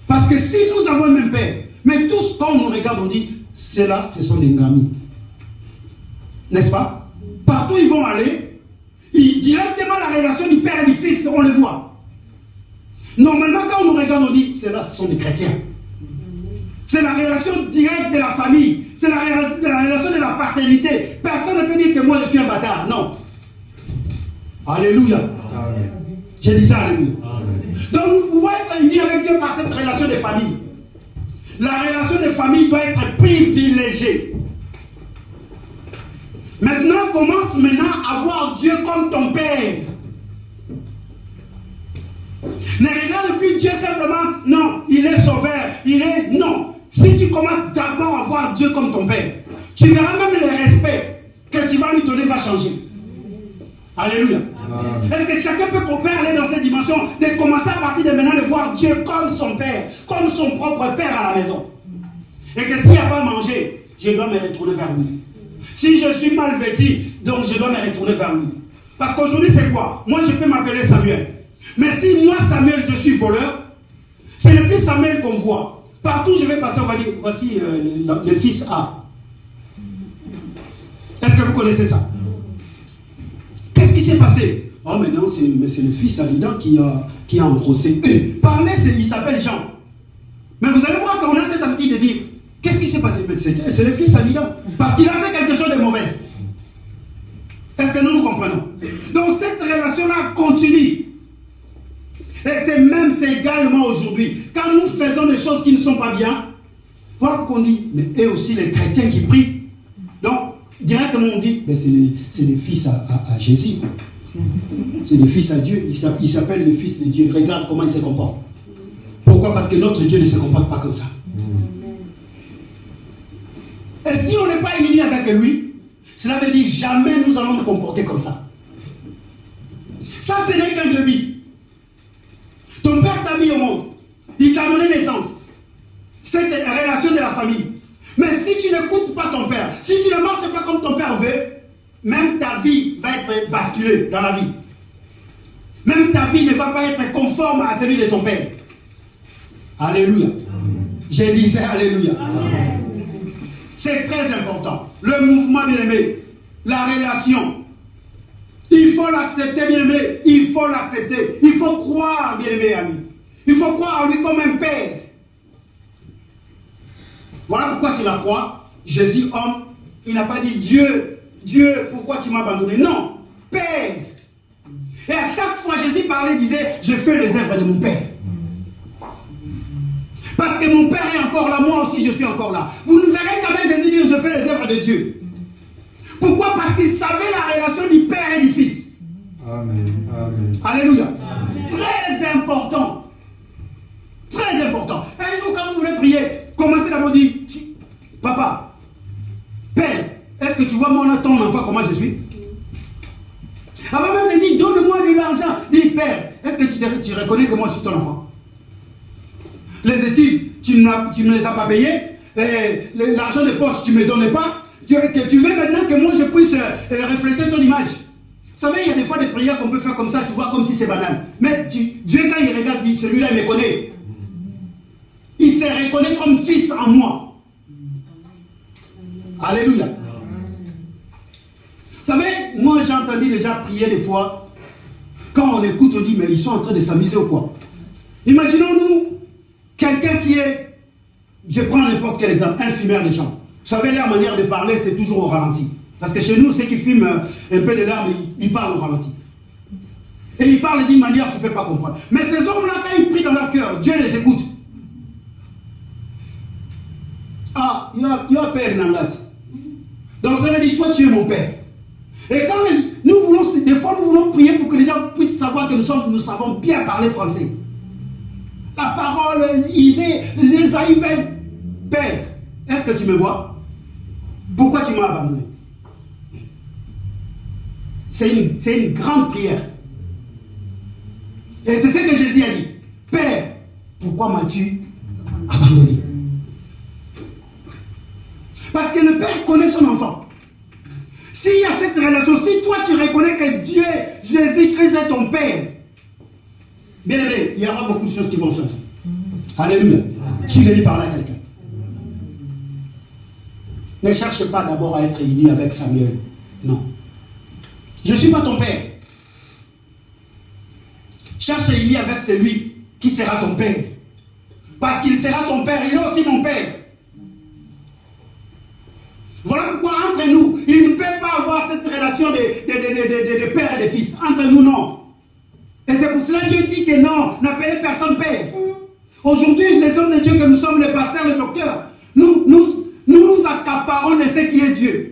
Parce que si nous avons le même Père, mais tous quand on nous regarde, on dit, ceux-là, ce sont des Ngami. N'est-ce pas? Partout ils vont aller, directement la relation du Père et du Fils, on le voit. Normalement, quand on nous regarde, on dit, ceux-là, ce sont des chrétiens. C'est la relation directe de la famille. C'est la relation de la paternité. Personne ne peut dire que moi, je suis un bâtard. Non. Alléluia. Amen. Je dis ça, alléluia. Amen. Donc, nous pouvons être unis avec Dieu par cette relation de famille. La relation de famille doit être privilégiée. Maintenant, commence maintenant à voir Dieu comme ton Père. Ne regarde plus Dieu simplement, non, il est sauveur, il est... Non. Si tu commences d'abord à voir Dieu comme ton Père, tu verras même le respect que tu vas lui donner va changer. Alléluia. Est-ce que chacun peut aller dans cette dimension de commencer à partir de maintenant de voir Dieu comme son Père, comme son propre Père à la maison? Et que s'il n'y a pas mangé, je dois me retourner vers lui. Si je suis mal vêtu, donc je dois me retourner vers lui. Parce qu'aujourd'hui, c'est quoi? Moi, je peux m'appeler Samuel. Mais si moi, Samuel, je suis voleur, c'est le plus Samuel qu'on voit. Partout où je vais passer, on va dire, voici le fils A. Est-ce que vous connaissez ça? Qu'est-ce qui s'est passé? Oh, maintenant, c'est le fils Alida qui a engrossé. Parlez, il s'appelle Jean. Mais vous allez voir qu'on a cette habitude de dire, qu'est-ce qui s'est passé? C'est le fils Alida. Parce qu'il a fait quelque chose de mauvais. Est-ce que nous comprenons? Donc, cette relation-là continue. Et c'est également aujourd'hui. Quand nous faisons des choses qui ne sont pas bien, voilà pourquoi on dit, mais et aussi les chrétiens qui prient. Donc, directement on dit, c'est le fils à Jésus. C'est le fils à Dieu. Il s'appelle le fils de Dieu. Regarde comment il se comporte. Pourquoi? Parce que notre Dieu ne se comporte pas comme ça. Et si on n'est pas unis avec lui, cela veut dire jamais nous allons nous comporter comme ça. Ça, ce n'est qu'un début. Ton père t'a mis au monde. Il t'a donné naissance. C'est une relation de la famille. Mais si tu n'écoutes pas ton père, si tu ne marches pas comme ton père veut, même ta vie va être basculée dans la vie. Même ta vie ne va pas être conforme à celui de ton père. Alléluia. Je disais alléluia. C'est très important. Le mouvement, bien aimé, la relation. Il faut l'accepter, bien aimé. Il faut l'accepter. Il faut croire, bien aimé ami. Il faut croire en lui comme un père. Voilà pourquoi c'est la croix. Jésus, homme, il n'a pas dit Dieu, Dieu, pourquoi tu m'as abandonné? Non, Père. Et à chaque fois, Jésus parlait, disait, je fais les œuvres de mon Père. Parce que mon Père est encore là, moi aussi je suis encore là. Vous ne verrez jamais Jésus dire, je fais les œuvres de Dieu. Pourquoi? Parce qu'il savait la relation du Père et du Fils. Amen. Amen. Alléluia. Amen. Très important. Très important. Un jour, quand vous voulez prier, commencez d'abord à dire, papa, Père, est-ce que tu vois moi, ton enfant, comment je suis? Avant même de dire, donne-moi de l'argent. Dis, Père, est-ce que tu reconnais que moi je suis ton enfant? Les études, tu ne les as pas payées. L'argent de poche, tu ne me donnais pas. Tu veux maintenant que moi je puisse refléter ton image. Vous savez, il y a des fois des prières qu'on peut faire comme ça, tu vois, comme si c'est banal. Mais Dieu, quand il regarde, dit, celui-là, il me connaît. Il se reconnaît comme fils en moi. Alléluia. Vous savez, moi j'ai entendu déjà prier des fois, quand on écoute, on dit, mais ils sont en train de s'amuser ou quoi? Imaginons-nous, quelqu'un qui est, je prends n'importe quel exemple, un fumeur de chambre. Vous savez, leur manière de parler, c'est toujours au ralenti. Parce que chez nous, ceux qui fument un peu de l'herbe, ils parlent au ralenti. Et ils parlent d'une manière que tu ne peux pas comprendre. Mais ces hommes-là, quand ils prient dans leur cœur, Dieu les écoute. Ah, il y a Père Nangat. Donc ça veut dire, toi tu es mon Père. Et quand nous voulons, des fois nous voulons prier pour que les gens puissent savoir que nous savons bien parler français. La parole, les arrivés. Père, est-ce que tu me vois? Pourquoi tu m'as abandonné? C'est une grande prière. Et c'est ce que Jésus a dit. Père, pourquoi m'as-tu abandonné? Parce que le Père connaît son enfant. S'il y a cette relation, si toi tu reconnais que Dieu, Jésus-Christ est ton Père, bien aimé, il y aura beaucoup de choses qui vont changer. Alléluia. Je suis venu parler à quelqu'un. Ne cherche pas d'abord à être uni avec Samuel. Non. Je ne suis pas ton Père. Cherche à uni avec celui qui sera ton père. Parce qu'il sera ton père, il est aussi mon père. Voilà pourquoi entre nous, il ne peut pas avoir cette relation de père et de fils. Entre nous, non. Et c'est pour cela que Dieu dit que non, n'appelez personne père. Aujourd'hui, les hommes de Dieu que nous sommes, les pasteurs, les docteurs, nous accaparons de ce qui est Dieu.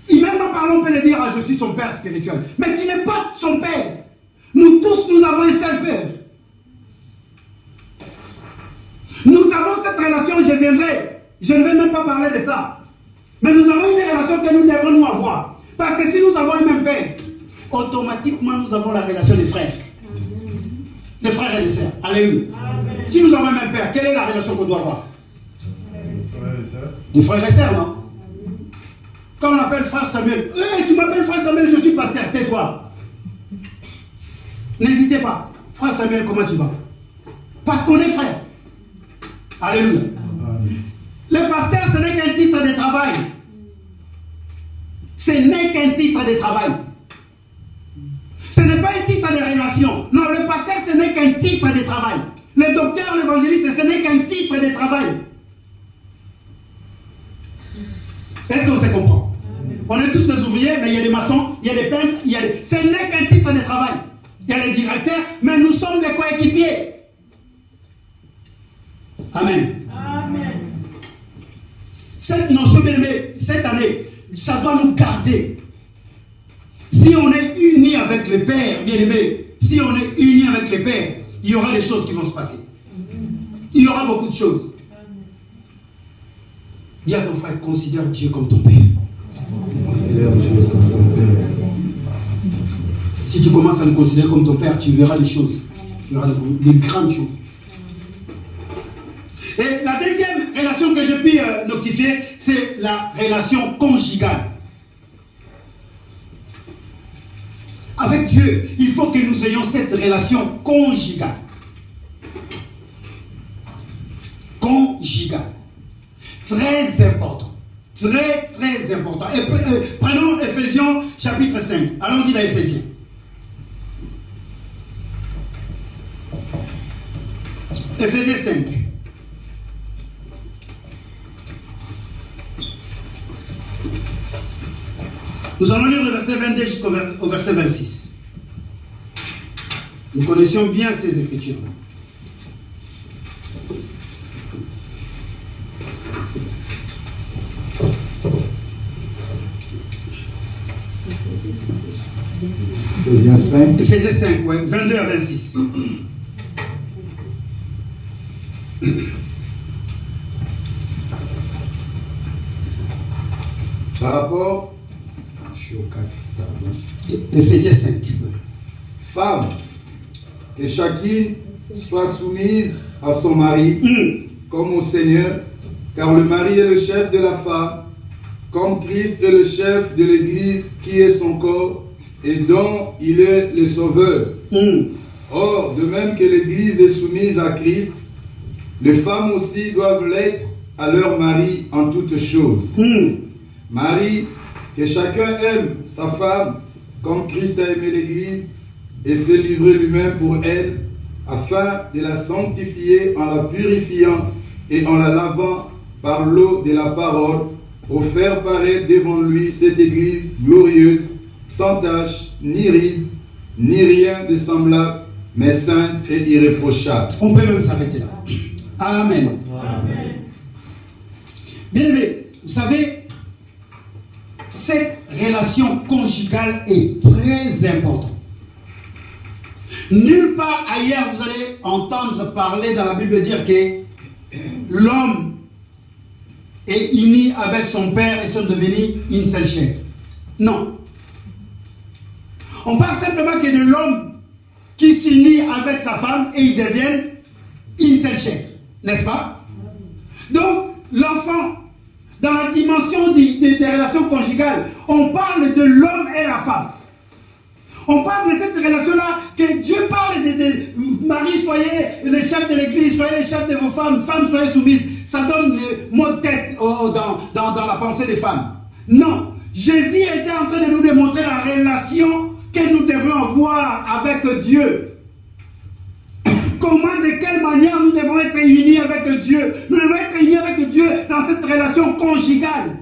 Et même en parlant, on peut le dire, ah, je suis son père spirituel. Mais tu n'es pas son père. Nous tous, nous avons un seul père. Nous avons cette relation, je ne vais même pas parler de ça. Mais nous avons une relation que nous devons nous avoir. Parce que si nous avons un même père, automatiquement nous avons la relation des frères. Des frères et des sœurs. Alléluia. Amen. Si nous avons un même père, quelle est la relation qu'on doit avoir? Des frères et sœurs, non? Quand on appelle frère Samuel, hey, tu m'appelles frère Samuel, je suis pasteur, tais-toi. N'hésitez pas. Frère Samuel, comment tu vas? Parce qu'on est frères. Alléluia. Le pasteur, ce n'est qu'un titre de travail. Ce n'est qu'un titre de travail. Ce n'est pas un titre de relation. Non, le pasteur, ce n'est qu'un titre de travail. Le docteur, l'évangéliste, ce n'est qu'un titre de travail. Est-ce qu'on se comprend? On est tous des ouvriers, mais il y a des maçons, il y a des peintres, ce n'est qu'un titre de travail. Il y a les directeurs, mais nous sommes des coéquipiers. Amen. Amen. Cette notion, cette année, ça doit nous garder. Si on est unis avec le Père, bien aimé, si on est unis avec le Père, il y aura des choses qui vont se passer. Il y aura beaucoup de choses. Dis à ton frère, considère Dieu comme ton Père. Considère Dieu comme ton Père. Si tu commences à le considérer comme ton Père, tu verras les choses. Tu verras des grandes choses. Et la deuxième relation que je puis notifier, c'est la relation conjugale. Avec Dieu, il faut que nous ayons cette relation conjugale. Conjugale. Très important. Très, très important. Et, prenons Ephésiens chapitre 5. Allons-y dans Ephésiens. Ephésiens 5. Nous allons lire le verset 22 jusqu'au verset 26. Nous connaissions bien ces écritures-là. Ephésiens 5. Ephésiens 5, oui, 22 à 26. Par rapport, je suis au 4, pardon. Ephésiens 5. Femme, que chacune soit soumise à son mari, comme au Seigneur, car le mari est le chef de la femme, comme Christ est le chef de l'Église, qui est son corps, et dont il est le sauveur. Or, de même que l'Église est soumise à Christ, les femmes aussi doivent l'être à leur mari en toutes choses. Marie, que chacun aime sa femme comme Christ a aimé l'Église et s'est livré lui-même pour elle, afin de la sanctifier en la purifiant et en la lavant par l'eau de la parole, pour faire paraître devant lui cette Église glorieuse, sans tache, ni ride, ni rien de semblable, mais sainte et irréprochable. On peut même s'arrêter là. Amen. Amen. Bien aimé, vous savez, cette relation conjugale est très importante. Nulle part ailleurs vous allez entendre parler dans la Bible dire que l'homme est uni avec son père et sont devenus une seule chair. Non. On parle simplement que de l'homme qui s'unit avec sa femme et ils deviennent une seule chair. N'est-ce pas? Donc, l'enfant, dans la dimension des relations conjugales, on parle de l'homme et la femme. On parle de cette relation-là, que Dieu parle de Marie, soyez les chefs de l'église, soyez les chefs de vos femmes, femmes, soyez soumises. Ça donne le mot de tête dans la pensée des femmes. Non, Jésus était en train de nous démontrer la relation que nous devons avoir avec Dieu. Comment, de quelle manière nous devons être unis avec Dieu? Nous devons être unis avec Dieu dans cette relation conjugale.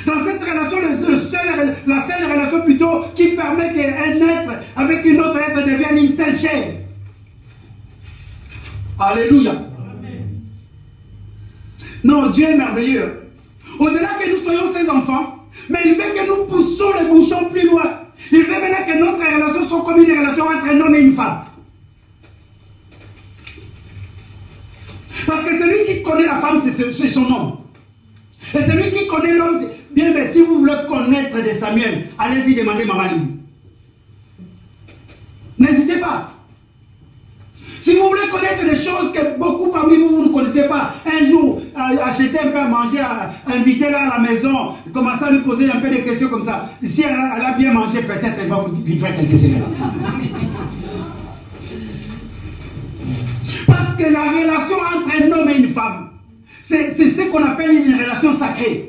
Dans cette relation, la seule relation plutôt qui permet qu'un être avec une autre être devienne une seule chair. Alléluia. Amen. Non, Dieu est merveilleux. Au-delà que nous soyons ses enfants, mais il veut que nous poussons les bouchons plus loin. Il veut maintenant que notre relation soit comme une relation entre un homme et une femme. Parce que celui qui connaît la femme, c'est son homme. Et celui qui connaît l'homme, c'est... Bien, mais si vous voulez connaître de Samuel, allez-y demander Mamali. N'hésitez pas. Si vous voulez connaître des choses que beaucoup parmi vous, vous ne connaissez pas, un jour, acheter un peu à manger, invitez-la à la maison, commencez à lui poser un peu de questions comme ça. Si elle a bien mangé, peut-être elle va vous lui faire quelques secrets. Parce que la relation entre un homme et une femme, c'est ce qu'on appelle une relation sacrée.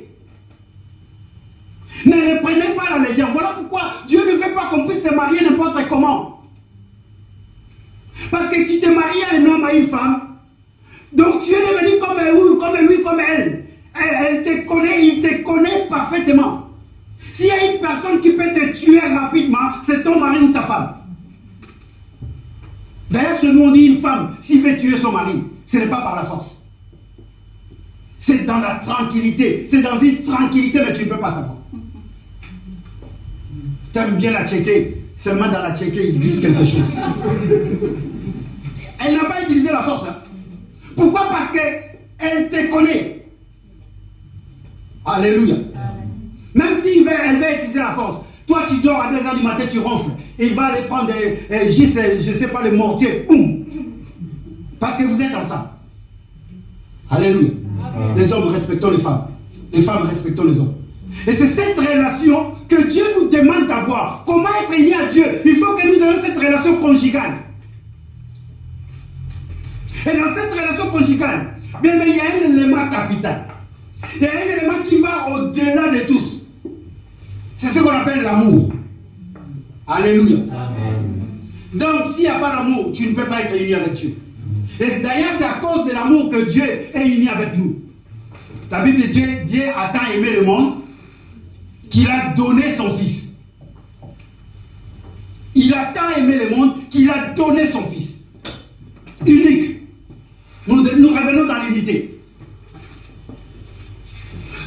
Ne les prenez pas à la légère. Voilà pourquoi Dieu ne veut pas qu'on puisse se marier n'importe comment. Parce que tu te maries à un homme, à une femme, donc tu es devenu comme lui, comme elle. Elle te connaît, il te connaît parfaitement. S'il y a une personne qui peut te tuer rapidement, c'est ton mari ou ta femme. D'ailleurs, chez nous, on dit une femme, s'il veut tuer son mari, ce n'est pas par la force. C'est dans la tranquillité. C'est dans une tranquillité, mais tu ne peux pas savoir. Tu aimes bien la checker. Seulement dans la checker, ils disent quelque chose. Elle n'a pas utilisé la force. Hein. Pourquoi? Parce qu'elle te connaît. Alléluia. Même si elle va utiliser la force, toi tu dors à 2h du matin, tu ronfles. Et il va aller prendre je ne sais pas, les mortiers. Boum. Parce que vous êtes ensemble. Alléluia. Les hommes respectons les femmes. Les femmes respectons les hommes. Et c'est cette relation que Dieu nous demande d'avoir. Comment être unis à Dieu? Il faut que nous ayons cette relation conjugale. Et dans cette relation conjugale, bien, il y a un élément capital. Il y a un élément qui va au-delà de tous. C'est ce qu'on appelle l'amour. Alléluia. Amen. Donc, s'il n'y a pas d'amour, tu ne peux pas être uni avec Dieu. Et d'ailleurs, c'est à cause de l'amour que Dieu est uni avec nous. La Bible dit Dieu a tant aimé le monde qu'il a donné son Fils. Il a tant aimé le monde qu'il a donné son Fils. Unique. Nous revenons dans l'unité.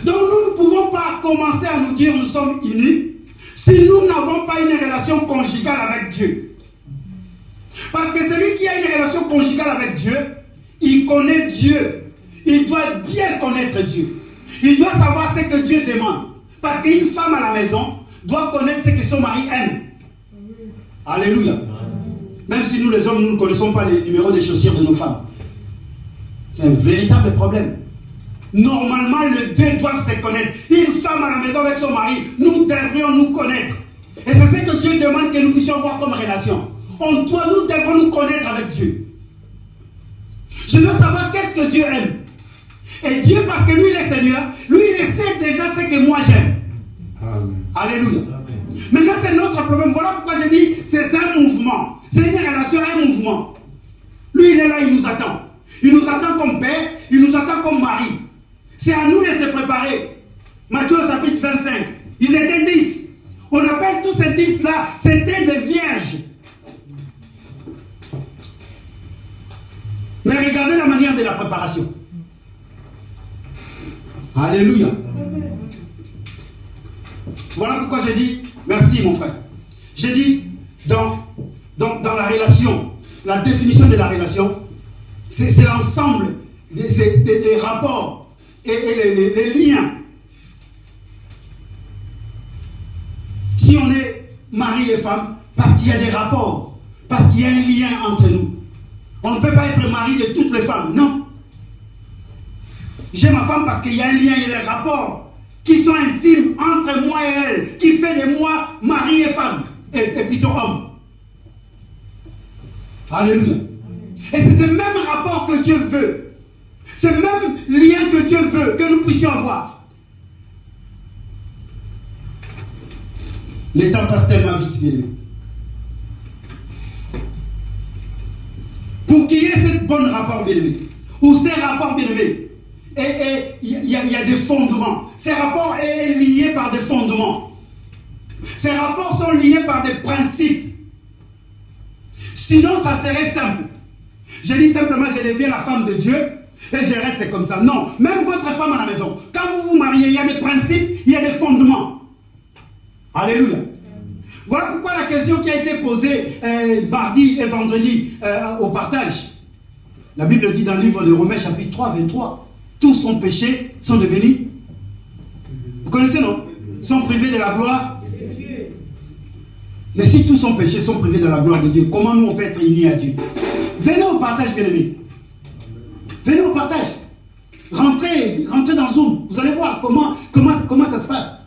Donc nous ne pouvons pas commencer à nous dire nous sommes unis si nous n'avons pas une relation conjugale avec Dieu. Parce que celui qui a une relation conjugale avec Dieu, il connaît Dieu. Il doit bien connaître Dieu. Il doit savoir ce que Dieu demande. Parce qu'une femme à la maison doit connaître ce que son mari aime. Alléluia. Même si nous les hommes, nous ne connaissons pas les numéros de chaussures de nos femmes. C'est un véritable problème. Normalement, les deux doivent se connaître. Une femme à la maison avec son mari, nous devrions nous connaître. Et c'est ce que Dieu demande que nous puissions avoir comme relation. Nous devons nous connaître avec Dieu. Je veux savoir qu'est-ce que Dieu aime. Et Dieu, parce que lui, il est Seigneur, lui, il sait déjà ce que moi j'aime. Amen. Alléluia. Amen. Maintenant, c'est notre problème. Voilà pourquoi je dis, c'est un mouvement. C'est une relation, un mouvement. Lui, il est là, il nous attend. Il nous attend comme père, il nous attend comme mari. C'est à nous de se préparer. Matthieu chapitre 25. Ils étaient 10. On appelle tous ces 10-là, c'était des vierges. Mais regardez la manière de la préparation. Alléluia. Voilà pourquoi j'ai dit, merci mon frère. J'ai dit, dans la relation, la définition de la relation, c'est l'ensemble des rapports et les liens. Si on est mari et femme, parce qu'il y a des rapports, parce qu'il y a un lien entre nous. On ne peut pas être mari de toutes les femmes, non. J'ai ma femme parce qu'il y a un lien et des rapports qui sont intimes entre moi et elle, qui fait de moi mari et femme, et plutôt homme. Alléluia. Et c'est ce même rapport que Dieu veut. Ce même lien que Dieu veut que nous puissions avoir. Le temps passe tellement vite, bien aimé. Pour qu'il y ait ce bon rapport, bien aimé, ou ces rapports, bien aimé, et il y a des fondements. Ces rapports sont liés par des fondements. Ces rapports sont liés par des principes. Sinon, ça serait simple. Je dis simplement, je deviens la femme de Dieu et je reste comme ça. Non, même votre femme à la maison, quand vous vous mariez, il y a des principes, il y a des fondements. Alléluia. Voilà pourquoi la question qui a été posée mardi et vendredi au partage. La Bible dit dans le livre de Romains chapitre 3, 23, tous sont péchés, sont devenus. Vous connaissez, non? Sont privés de la gloire. Mais si tous sont péchés, sont privés de la gloire de Dieu, comment nous on peut être unis à Dieu? Venez au partage, bien aimé. Venez au partage. Rentrez dans Zoom. Vous allez voir comment ça se passe.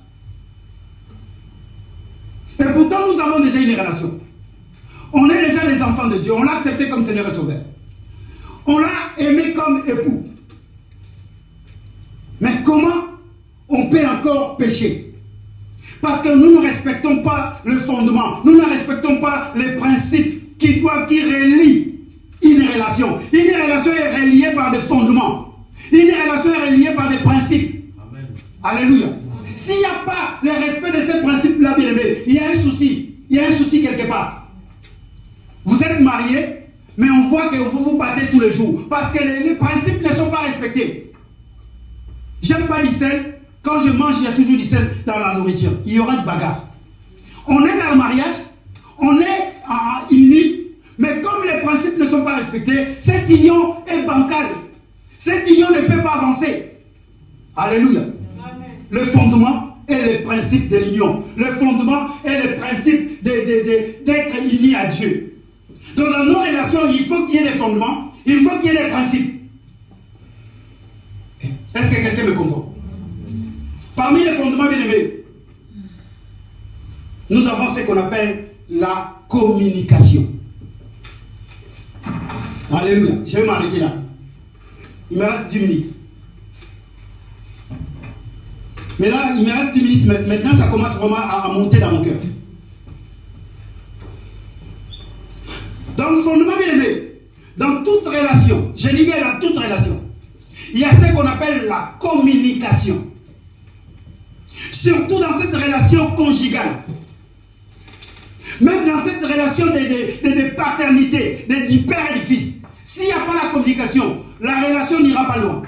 Et pourtant, nous avons déjà une relation. On est déjà les enfants de Dieu. On l'a accepté comme Seigneur et Sauveur. On l'a aimé comme époux. Mais comment on peut encore pécher? Parce que nous ne respectons pas le fondement. Nous ne respectons pas les principes qui relient une relation. Une relation est reliée par des fondements. Une relation est reliée par des principes. Amen. Alléluia. S'il n'y a pas le respect de ces principes-là, bien aimé, il y a un souci. Il y a un souci quelque part. Vous êtes mariés, mais on voit que vous vous battez tous les jours. Parce que les principes ne sont pas respectés. J'aime pas du sel. Quand je mange, il y a toujours du sel dans la nourriture. Il y aura de bagarre. On est dans le mariage, on est unis, mais comme les principes ne sont pas respectés, cette union est bancale. Cette union ne peut pas avancer. Alléluia. Amen. Le fondement est le principe de l'union. Le fondement est le principe d'être unis à Dieu. Donc dans nos relations, il faut qu'il y ait des fondements, il faut qu'il y ait des principes. Est-ce que quelqu'un me comprend? Parmi les fondements, bien aimés, nous avons ce qu'on appelle la communication. Alléluia. Je vais m'arrêter là. Il me reste 10 minutes. Mais là, il me reste 10 minutes. Maintenant, ça commence vraiment à monter dans mon cœur. Dans le fondement, bien aimé, dans toute relation, je dis bien dans toute relation, il y a ce qu'on appelle la communication. Surtout dans cette relation conjugale. Même dans cette relation de paternité, du père et du fils. S'il n'y a pas la communication, la relation n'ira pas loin.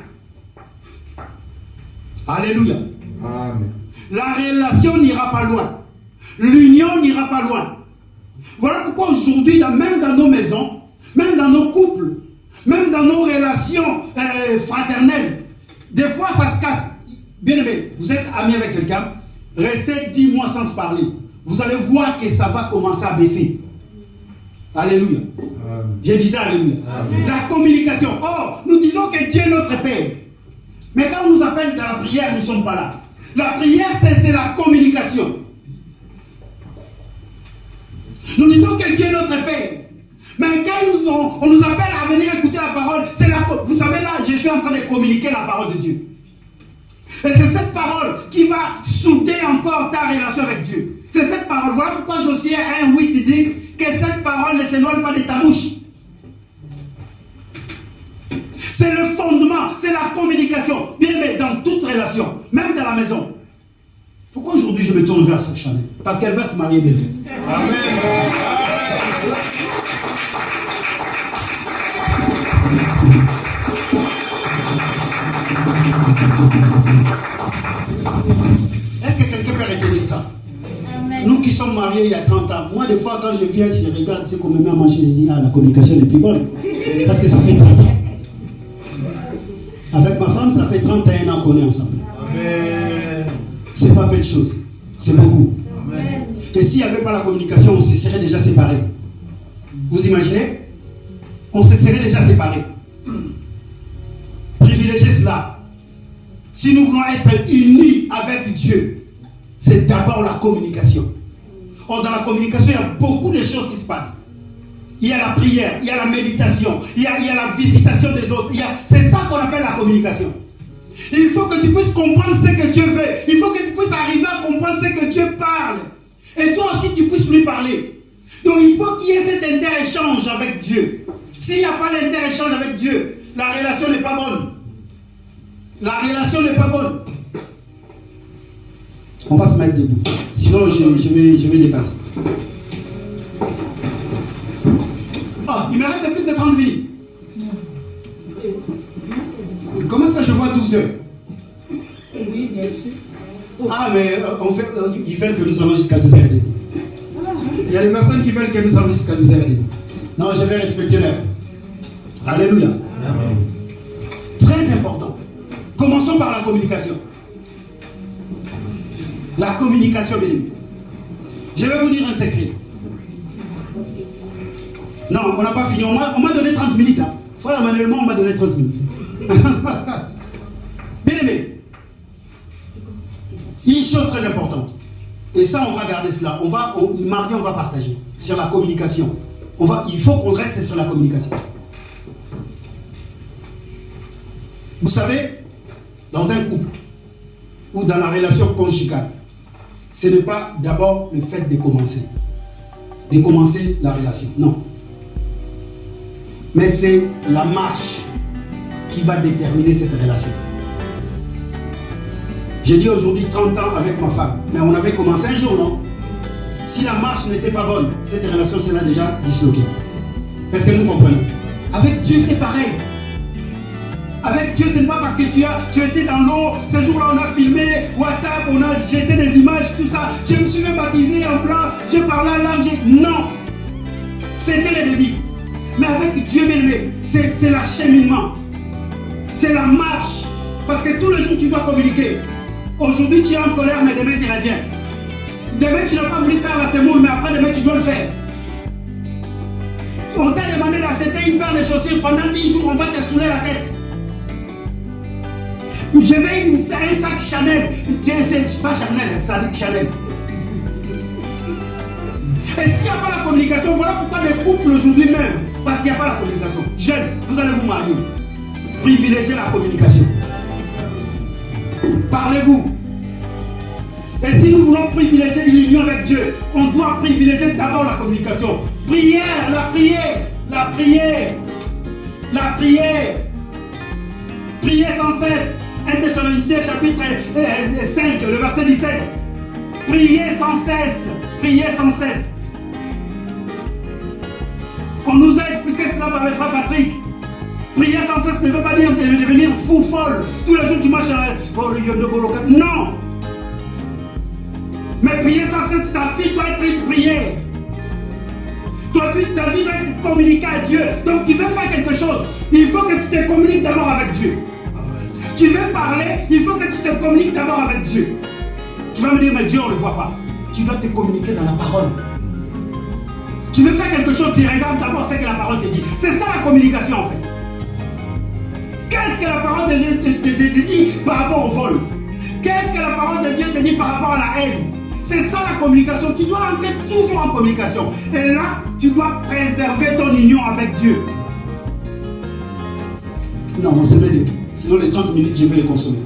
Alléluia. Amen. La relation n'ira pas loin. L'union n'ira pas loin. Voilà pourquoi aujourd'hui, même dans nos maisons, même dans nos couples, même dans nos relations fraternelles, des fois ça se casse. Bien aimé, vous êtes ami avec quelqu'un, restez 10 mois sans se parler. Vous allez voir que ça va commencer à baisser. Alléluia. Amen. Je disais alléluia. Amen. La communication. Oh, nous disons que Dieu est notre Père. Mais quand on nous appelle dans la prière, nous ne sommes pas là. La prière, c'est la communication. Nous disons que Dieu est notre Père. Mais quand on nous appelle à venir écouter la parole, vous savez là, je suis en train de communiquer la parole de Dieu. Et c'est cette parole qui va souder encore ta relation avec Dieu. C'est cette parole. Voilà pourquoi Josué 1:8 dit que cette parole ne s'éloigne pas de ta bouche. C'est le fondement, c'est la communication. Bien aimé, dans toute relation, même dans la maison. Pourquoi aujourd'hui je me tourne vers cette Chanel? Parce qu'elle va se marier bientôt. Amen. Est-ce que quelqu'un peut retenir ça? Amen. Nous qui sommes mariés il y a 30 ans, moi des fois quand je viens, je regarde ce qu'on me met à manger, je dis la communication n'est plus bonne. Parce que ça fait 30 ans. Avec ma femme, ça fait 31 ans qu'on est ensemble. Amen. C'est pas peu de choses, c'est beaucoup. Amen. Et s'il n'y avait pas la communication, on se serait déjà séparés. Vous imaginez? On se serait déjà séparés. Privilégiez cela. Si nous voulons être unis avec Dieu, c'est d'abord la communication. Or, dans la communication, il y a beaucoup de choses qui se passent. Il y a la prière, il y a la méditation, il y a la visitation des autres. C'est ça qu'on appelle la communication. Il faut que tu puisses comprendre ce que Dieu veut. Il faut que tu puisses arriver à comprendre ce que Dieu parle. Et toi aussi, tu puisses lui parler. Donc, il faut qu'il y ait cet inter-échange avec Dieu. S'il n'y a pas l'inter-échange avec Dieu, la relation n'est pas bonne. La relation n'est pas bonne. On va se mettre debout. Sinon, je vais dépasser. Ah, il me reste plus de 30 minutes. Comment ça, je vois 12 heures? Oui, bien sûr. Ah, mais ils veulent que nous allons jusqu'à 12h30. Il y a des personnes qui veulent que nous allons jusqu'à 12h30. Non, je vais respecter l'heure. Alléluia. Amen. Très important. Commençons par la communication. La communication, bien aimé. Je vais vous dire un secret. Non, on n'a pas fini. On m'a donné 30 minutes. Hein. Frère Emmanuel, on m'a donné 30 minutes. Bien aimé. Une chose très importante. Et ça, on va garder cela. Mardi, on va partager sur la communication. Il faut qu'on reste sur la communication. Vous savez, dans un couple ou dans la relation conjugale, ce n'est pas d'abord le fait de commencer la relation. Non. Mais c'est la marche qui va déterminer cette relation. J'ai dit aujourd'hui 30 ans avec ma femme, mais on avait commencé un jour, non? Si la marche n'était pas bonne, cette relation serait déjà disloquée. Est-ce que nous comprenons? Avec Dieu, c'est pareil. Avec Dieu, ce n'est pas parce que tu étais dans l'eau, ce jour-là on a filmé, WhatsApp, on a jeté des images, tout ça. Je me suis fait baptiser en blanc, j'ai parlé en langue. Non! C'était le début. Mais avec Dieu, bien-aimé, c'est l'acheminement. C'est la marche. Parce que tous les jours, tu dois communiquer. Aujourd'hui, tu es en colère, mais demain, tu reviens. Demain, tu n'as pas voulu faire la semoule, mais après, demain, tu dois le faire. On t'a demandé d'acheter une paire de chaussures pendant 10 jours, on va te saouler la tête. Je vais un sac Chanel. C'est pas Chanel, c'est Chanel. Et s'il n'y a pas la communication, voilà pourquoi les couples aujourd'hui même, parce qu'il n'y a pas la communication. Jeunes, vous allez vous marier. Privilégiez la communication. Parlez-vous. Et si nous voulons privilégier l'union avec Dieu, on doit privilégier d'abord la communication. Prière, la prière, la prière, la prière. Priez sans cesse. 1 Thessaloniciens chapitre 5, le verset 17. Priez sans cesse. Priez sans cesse. On nous a expliqué cela par le frère Patrick. Prier sans cesse ne veut pas dire de devenir fou folle. Tous les jours tu marches non. Mais prier sans cesse, ta vie doit être une prière. Ta vie doit être communiquée à Dieu. Donc tu veux faire quelque chose, il faut que tu te communiques d'abord avec Dieu. Tu veux parler, il faut que tu te communiques d'abord avec Dieu. Tu vas me dire, mais Dieu on ne le voit pas. Tu dois te communiquer dans la parole. Tu veux faire quelque chose, tu regardes d'abord ce que la parole te dit. C'est ça la communication en fait. Qu'est-ce que la parole de Dieu te dit par rapport au vol? Qu'est-ce que la parole de Dieu te dit par rapport à la haine? C'est ça la communication. Tu dois entrer toujours en communication. Et là, tu dois préserver ton union avec Dieu. Non, on se met debout. Sinon les 30 minutes, je vais les consommer.